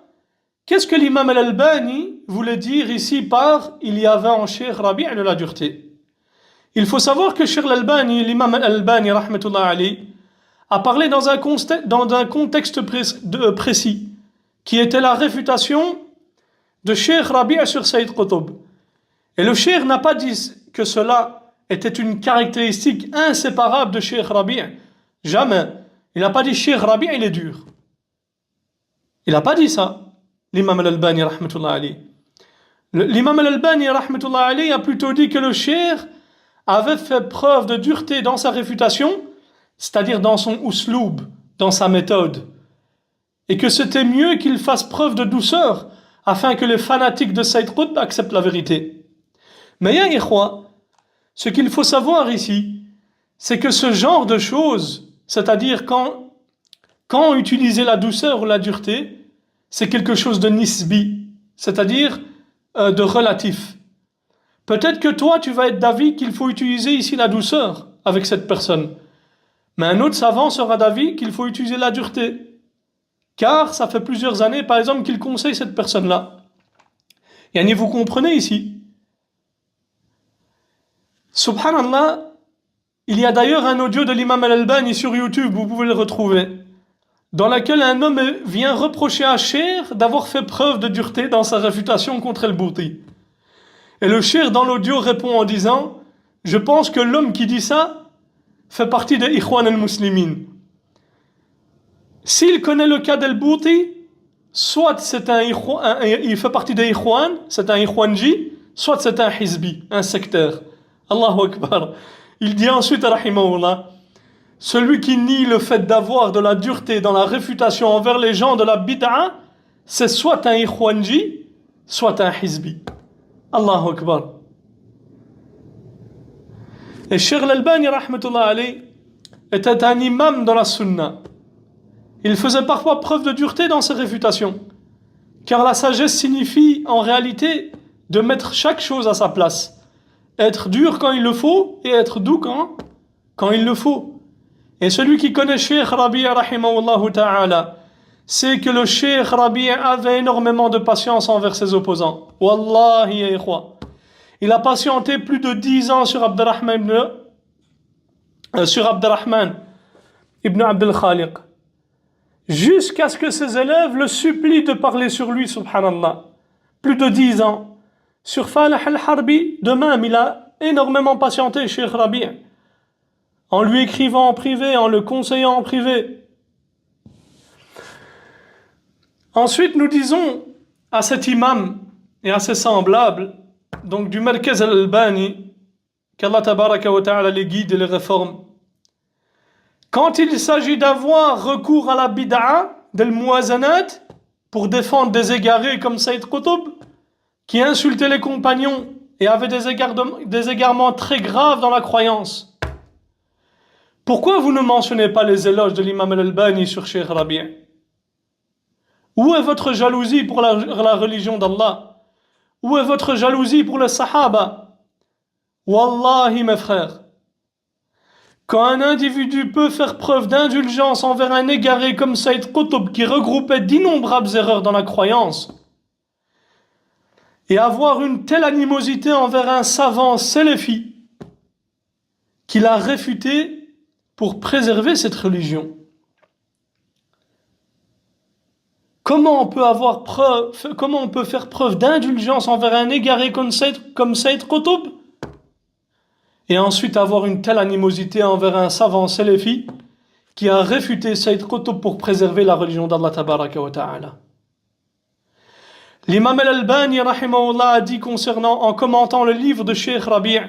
qu'est-ce que l'imam al-Albani voulait dire ici par « il y avait en Cheikh Rabi' de la dureté ». Il faut savoir que Cheikh al-Albani, l'imam al-Albani, rahmatullah alayhi, a parlé dans un contexte précis, qui était la réfutation de Cheikh Rabi' sur Sayyid Qutb. Et le Cheikh n'a pas dit que cela était une caractéristique inséparable de Cheikh Rabi'. Jamais. Il n'a pas dit Cheikh Rabi' il est dur. Il n'a pas dit ça, l'imam al-Albani, rahmatullah alayhi. L'imam al-Albani, rahmatullah alayhi, a plutôt dit que le Cheikh avait fait preuve de dureté dans sa réfutation, c'est-à-dire dans son usloub, dans sa méthode, et que c'était mieux qu'il fasse preuve de douceur afin que les fanatiques de Sayyid Qutb acceptent la vérité. Mais ya ikhwa, ce qu'il faut savoir ici, c'est que ce genre de choses, c'est-à-dire quand utiliser la douceur ou la dureté, c'est quelque chose de nisbi, c'est-à-dire de relatif. Peut-être que toi, tu vas être d'avis qu'il faut utiliser ici la douceur avec cette personne. Mais un autre savant sera d'avis qu'il faut utiliser la dureté. Car ça fait plusieurs années, par exemple, qu'il conseille cette personne-là. Yani, vous comprenez ici. Subhanallah, il y a d'ailleurs un audio de l'imam al-Albani sur YouTube, vous pouvez le retrouver, dans lequel un homme vient reprocher à Cheikh d'avoir fait preuve de dureté dans sa réfutation contre el-Bouti. Et le Cheikh dans l'audio répond en disant: je pense que l'homme qui dit ça fait partie des Ikhwan al-Muslimin. S'il connaît le cas d'el-Bouti, soit c'est il fait partie des Ikhwan, c'est un Ikhwanji, soit c'est un Hizbi, un sectaire. Allahu Akbar. Il dit ensuite, rahimahullah, celui qui nie le fait d'avoir de la dureté dans la réfutation envers les gens de la bid'a, c'est soit un Ikhwanji, soit un Hizbi. Allahu Akbar. Et Cheikh al-Albani, rahmatullah alayhi, était un imam dans la sunna. Il faisait parfois preuve de dureté dans ses réfutations, car la sagesse signifie en réalité de mettre chaque chose à sa place, être dur quand il le faut et être doux quand il le faut. Et celui qui connaît Cheikh Rabi' rahimahullah ta'ala, c'est que le Cheikh Rabi' avait énormément de patience envers ses opposants. Wallahi ya ikhwa. Il a patienté plus de 10 ans sur Abdurrahman ibn Abdel Khaliq, jusqu'à ce que ses élèves le supplient de parler sur lui, subhanallah. Plus de 10 ans. Sur Falah al-Harbi, de même, il a énormément patienté, Cheikh Rabi', en lui écrivant en privé, en le conseillant en privé. Ensuite, nous disons à cet imam et à ses semblables, donc du Markaz al-Albani, qu'Allah tabaraka wa ta'ala les guide et les réforme. Quand il s'agit d'avoir recours à la bid'a, del muazanat, pour défendre des égarés comme Sayyid Qutb, qui insultait les compagnons et avait des égarements très graves dans la croyance, pourquoi vous ne mentionnez pas les éloges de l'imam al-Albani sur Cheikh Rabi'? Où est votre jalousie pour la religion d'Allah? Où est votre jalousie pour les Sahaba? Wallahi mes frères, quand un individu peut faire preuve d'indulgence envers un égaré comme Sayyid Qutb qui regroupait d'innombrables erreurs dans la croyance, et avoir une telle animosité envers un savant salafi, qu'il a réfuté pour préserver cette religion. Comment on peut faire preuve d'indulgence envers un égaré comme Saïd Qutb et ensuite avoir une telle animosité envers un savant salafi qui a réfuté Saïd Qutb pour préserver la religion d'Allah tabaraka wa ta'ala. L'imam al-Albani rahimahullah a dit en commentant le livre de Cheikh Rabi'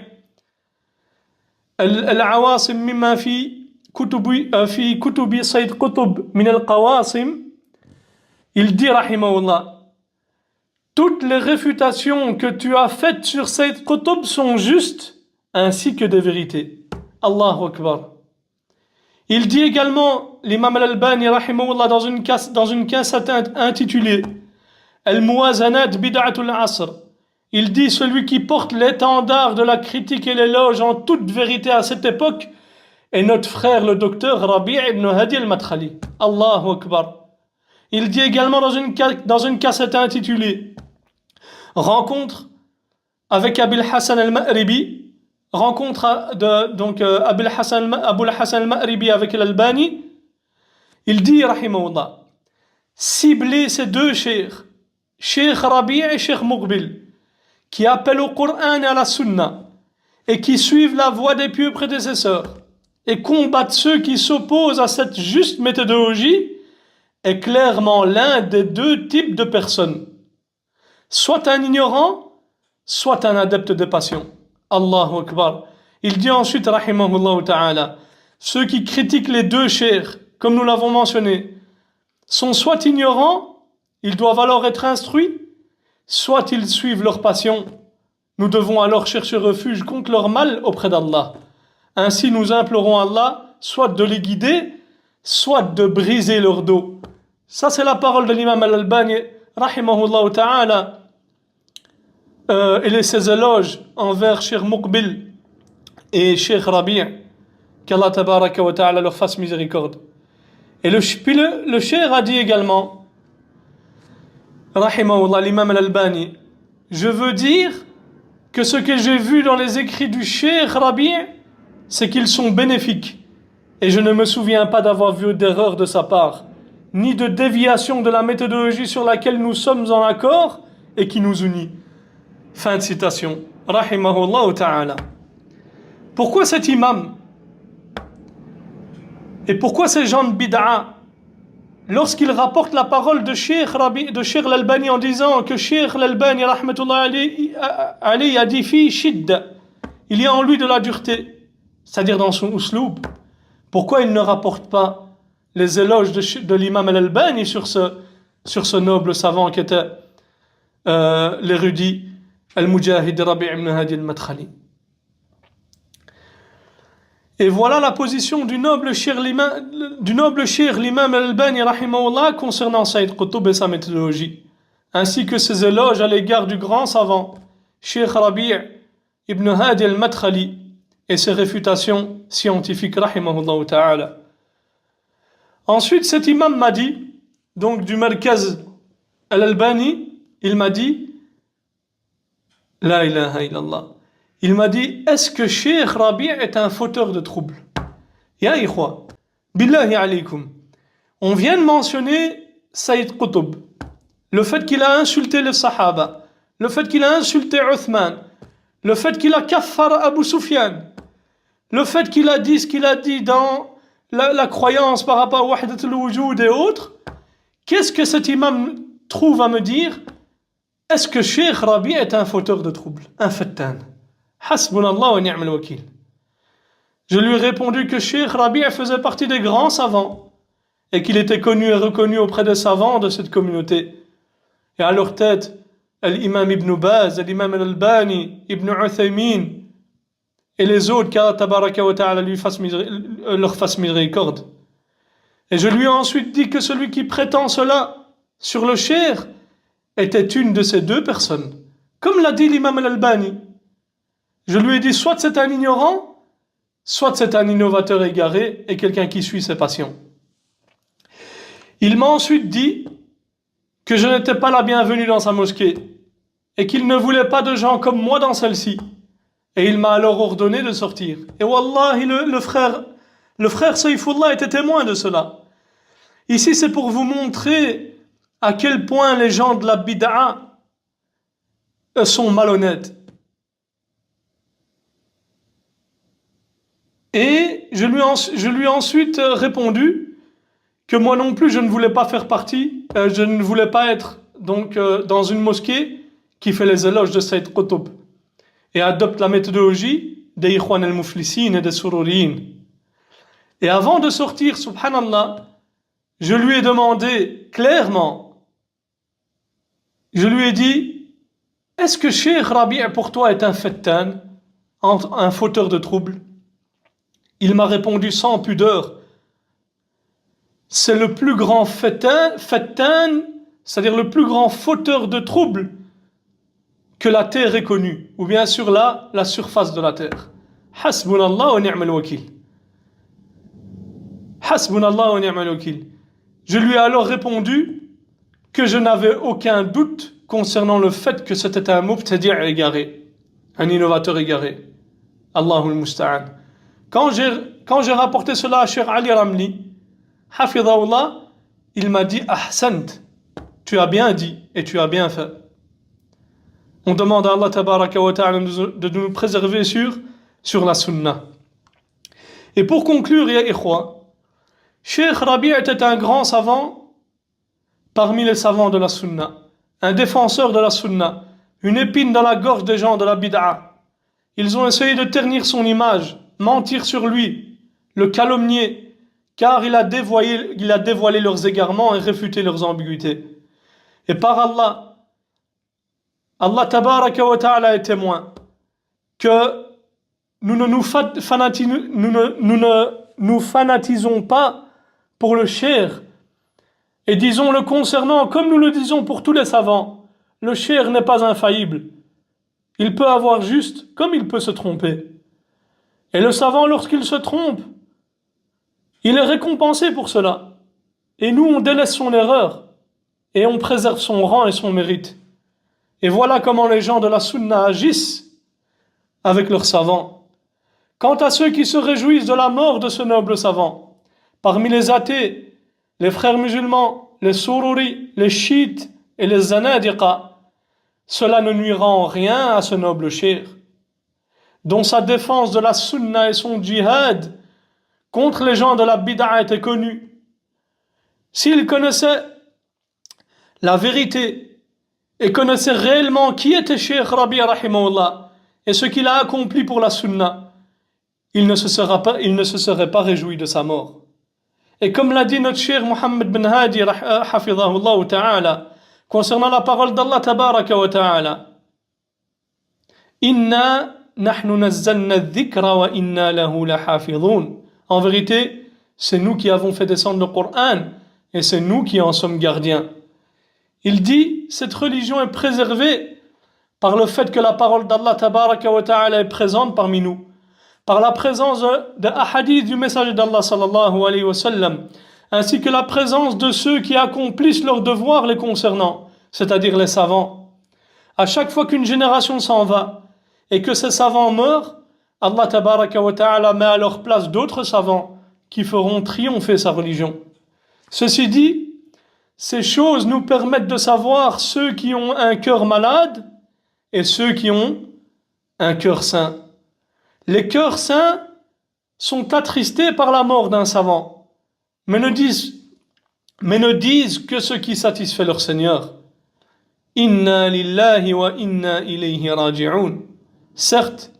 al-Awasim mimma fi kutubi Saïd Qutb min al-Qawasim, il dit rahimahullah, toutes les réfutations que tu as faites sur Saïd Qutb sont justes ainsi que des vérités. Allahu Akbar. Il dit également, l'imam al-Albani rahimahullah, dans une cassette intitulée Al-Muwazanat Bid'atul Asr, il dit, celui qui porte l'étendard de la critique et l'éloge en toute vérité à cette époque est notre frère le docteur Rabi' ibn Hadi al-Madkhali. Allahu Akbar. Il dit également dans une cassette intitulée Rencontre avec Abil Hassan al-Ma'ribi, rencontre Abul Hassan al-Ma'ribi avec l'Albani, il dit rahimahullah, cibler ces deux cheikhs, Cheikh Rabi' et Cheikh Muqbil, qui appellent au Coran et à la Sunna et qui suivent la voie des pieux prédécesseurs et combattent ceux qui s'opposent à cette juste méthodologie, est clairement l'un des deux types de personnes, soit un ignorant, soit un adepte des passions. Allahu Akbar. Il dit ensuite, rahimahullah ta'ala, ceux qui critiquent les deux cheikhs, comme nous l'avons mentionné, sont soit ignorants, ils doivent alors être instruits, soit ils suivent leur passion. Nous devons alors chercher refuge contre leur mal auprès d'Allah. Ainsi nous implorons Allah, soit de les guider, soit de briser leur dos. Ça, c'est la parole de l'imam al-Albani, rahimahullah ta'ala, et ses éloges envers Cheikh Muqbil et Cheikh Rabi', qu'Allah tabaraka wa ta'ala leur fasse miséricorde. Et le Cheikh a dit également, rahimahullah, l'imam al-Albani, je veux dire que ce que j'ai vu dans les écrits du Cheikh Rabi', c'est qu'ils sont bénéfiques, et je ne me souviens pas d'avoir vu d'erreur de sa part, ni de déviation de la méthodologie sur laquelle nous sommes en accord et qui nous unit. Fin de citation. Rahimahullah ta'ala. Pourquoi cet imam et pourquoi ces gens de bid'a, lorsqu'ils rapportent la parole de Cheikh l'Albani en disant que Cheikh l'Albani rahmatullah alayhi a dit fi shidda, il y a en lui de la dureté, c'est-à-dire dans son usloub, pourquoi il ne rapporte pas les éloges de l'imam al-Albani sur ce noble savant qui était l'érudit al-Mujahid Rabi' ibn Hadi al-Madkhali. Et voilà la position du noble cheikh l'imam al-Albani rahimahullah concernant Saïd Qutb et sa méthodologie, ainsi que ses éloges à l'égard du grand savant Cheikh Rabi' ibn Hadi al-Madkhali et ses réfutations scientifiques rahimahullah ta'ala. Ensuite, cet imam m'a dit, donc du Markaz al-Albani, il m'a dit, la ilaha illallah, il m'a dit, est-ce que Cheikh Rabi' est un fauteur de troubles? Ya ikhwa, billahi alaykum, on vient de mentionner Saïd Qutb, le fait qu'il a insulté les Sahaba, le fait qu'il a insulté Uthman, le fait qu'il a kaffar Abu Sufyan, le fait qu'il a dit ce qu'il a dit dans la croyance par rapport à Wahdat al-Wujud et autres. Qu'est-ce que cet imam trouve à me dire? Est-ce que Cheikh Rabi' est un fauteur de troubles, un fattan? Hasbunallah wa ni'mal wakil. Je lui ai répondu que Cheikh Rabi' faisait partie des grands savants et qu'il était connu et reconnu auprès des savants de cette communauté. Et à leur tête, l'imam Ibn Baz, l'imam al-Albani, Ibn Uthaymin et les autres, qu'Allah tabaraka wa ta'ala leur fasse miséricorde. Et je lui ai ensuite dit que celui qui prétend cela sur le cheikh était une de ces deux personnes. Comme l'a dit l'imam al-Albani. Je lui ai dit soit c'est un ignorant, soit c'est un innovateur égaré et quelqu'un qui suit ses passions. Il m'a ensuite dit que je n'étais pas la bienvenue dans sa mosquée et qu'il ne voulait pas de gens comme moi dans celle-ci Et il m'a alors ordonné de sortir. Et wallahi, le frère Saïfullah était témoin de cela. Ici, c'est pour vous montrer à quel point les gens de la bid'a sont malhonnêtes. Et je lui ai ensuite répondu que moi non plus, je ne voulais pas faire partie, je ne voulais pas être donc dans une mosquée qui fait les éloges de Sayyid Qutb et adopte la méthodologie des Ikhwan al-Muflisin et des Sururiyin. Et avant de sortir, subhanallah, je lui ai demandé clairement, je lui ai dit, est-ce que Cheikh Rabi' pour toi est un fettan, un fauteur de troubles? Il m'a répondu sans pudeur, c'est le plus grand fettan, c'est-à-dire le plus grand fauteur de troubles que la terre ait connu, ou bien sur la surface de la terre. Hasbunallah wa ni'mal wakil. Hasbunallah wa ni'mal wakil. Je lui ai alors répondu que je n'avais aucun doute concernant le fait que c'était un mubtadi' égaré, un innovateur égaré. Allahul musta'an. Quand j'ai rapporté cela à Cheikh Ali Ramli, Hafidahullah, il m'a dit Ahsant, tu as bien dit et tu as bien fait. On demande à Allah tabaraka wa ta'ala de nous préserver sur la sunna. Et pour conclure, ya ikhwa, Cheikh Rabi' était un grand savant parmi les savants de la sunna, un défenseur de la sunna, une épine dans la gorge des gens de la bid'a. Ils ont essayé de ternir son image, mentir sur lui, le calomnier, car il a dévoilé leurs égarements et réfuté leurs ambiguïtés. Et par Allah tabaraka wa ta'ala est témoin que nous ne nous fanatisons pas pour le cheikh et disons le concernant comme nous le disons pour tous les savants. Le cheikh n'est pas infaillible. Il peut avoir juste comme il peut se tromper. Et le savant, lorsqu'il se trompe, il est récompensé pour cela. Et nous, on délaisse son erreur et on préserve son rang et son mérite. Et voilà comment les gens de la sunna agissent avec leurs savants. Quant à ceux qui se réjouissent de la mort de ce noble savant, parmi les athées, les frères musulmans, les sururi, les chiites et les zanadiqa, cela ne nuira en rien à ce noble cheikh, dont sa défense de la sunna et son djihad contre les gens de la bid'a étaient connus. S'il connaissait la vérité et connaissait réellement qui était Cheikh Rabi' rahimahullah et ce qu'il a accompli pour la sunna, il ne se serait pas réjoui de sa mort. Et comme l'a dit notre cher Muhammad bin Hadi hafidhahullah ta'ala concernant la parole d'Allah tabaraka wa ta'ala, Inna nahnu nazzalna adh-dhikra wa inna lahu lahafidhun. En vérité, c'est nous qui avons fait descendre le Coran et c'est nous qui en sommes gardiens. Il dit, cette religion est préservée par le fait que la parole d'Allah tabaraka wa ta'ala est présente parmi nous, par la présence de hadiths du messager d'Allah sallallahu alayhi wa sallam, ainsi que la présence de ceux qui accomplissent leurs devoirs les concernant, c'est-à-dire les savants. À chaque fois qu'une génération s'en va et que ces savants meurent, Allah tabaraka wa ta'ala met à leur place d'autres savants qui feront triompher sa religion. Ceci dit, ces choses nous permettent de savoir ceux qui ont un cœur malade et ceux qui ont un cœur sain. Les cœurs sains sont attristés par la mort d'un savant, mais ne disent que ce qui satisfait leur Seigneur. Inna lillahi wa inna ilayhi raji'un. Certes,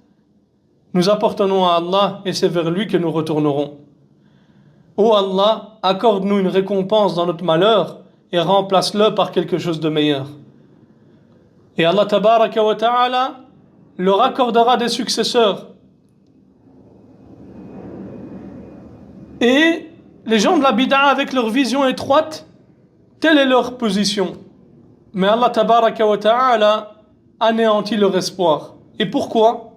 nous appartenons à Allah et c'est vers lui que nous retournerons. Ô Allah, accorde-nous une récompense dans notre malheur et remplace-le par quelque chose de meilleur. Et Allah tabaraka wa ta'ala leur accordera des successeurs. Et les gens de la bid'a avec leur vision étroite, telle est leur position. Mais Allah tabaraka wa ta'ala anéantit leur espoir. Et pourquoi?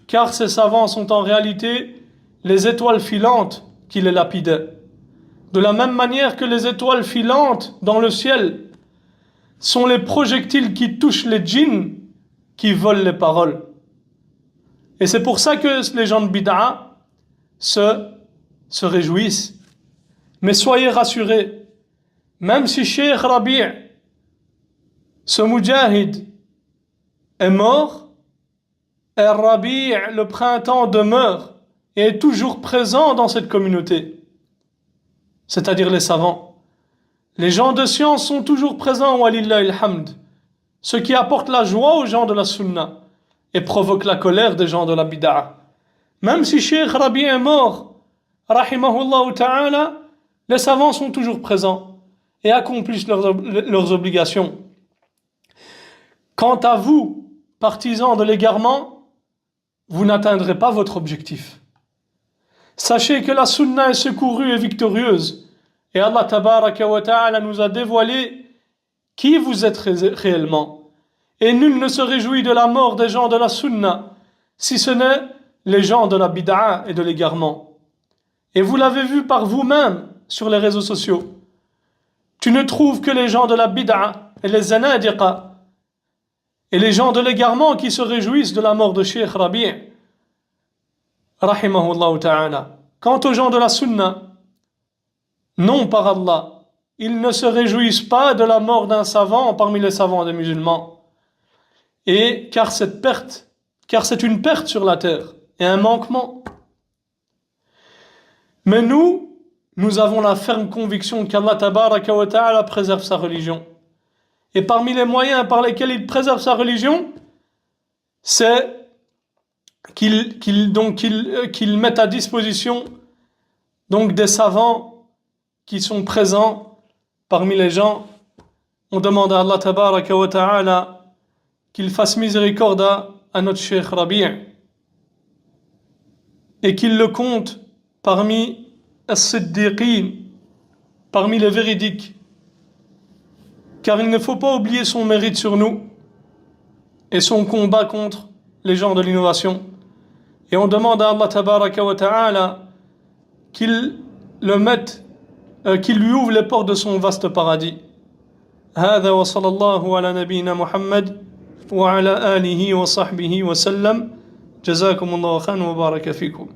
Car ces savants sont en réalité les étoiles filantes qui les lapidaient. De la même manière que les étoiles filantes dans le ciel sont les projectiles qui touchent les djinns qui volent les paroles. Et c'est pour ça que les gens de bid'a se réjouissent. Mais soyez rassurés, même si Cheikh Rabi', ce mujahid, est mort, et Rabi', le printemps, demeure et est toujours présent dans cette communauté, c'est-à-dire les savants. Les gens de science sont toujours présents, walillahi alhamd, ce qui apporte la joie aux gens de la sunna et provoque la colère des gens de la bid'a. Même si Cheikh Rabi' est mort, rahimahullah ta'ala, les savants sont toujours présents et accomplissent leurs obligations. Quant à vous, partisans de l'égarement, vous n'atteindrez pas votre objectif. Sachez que la sunna est secourue et victorieuse, et Allah tabaraka wa ta'ala nous a dévoilé qui vous êtes réellement. Et nul ne se réjouit de la mort des gens de la sunna, si ce n'est les gens de la bid'a et de l'égarement. Et vous l'avez vu par vous-même sur les réseaux sociaux. Tu ne trouves que les gens de la bid'a et les zanadiqa et les gens de l'égarement qui se réjouissent de la mort de Cheikh Rabi', rahimahullah ta'ala. Quant aux gens de la sunna, non par Allah, ils ne se réjouissent pas de la mort d'un savant parmi les savants des musulmans. Et car c'est une perte sur la terre et un manquement. Mais nous avons la ferme conviction qu'Allah tabaraka wa ta'ala préserve sa religion. Et parmi les moyens par lesquels il préserve sa religion, c'est qu'il mette à disposition donc des savants qui sont présents parmi les gens. On demande à Allah tabaraka wa ta'ala qu'il fasse miséricorde à notre Cheikh Rabi' et qu'il le compte parmi as-siddiqin, parmi les véridiques, car il ne faut pas oublier son mérite sur nous et son combat contre les gens de l'innovation. Et on demande à Allah tabaraka wa ta'ala qu'il lui ouvre les portes de son vaste paradis. هذا وصلى الله على نبينا محمد وعلى آله وصحبه وسلم. جزاكم الله خيرا وبارك فيكم.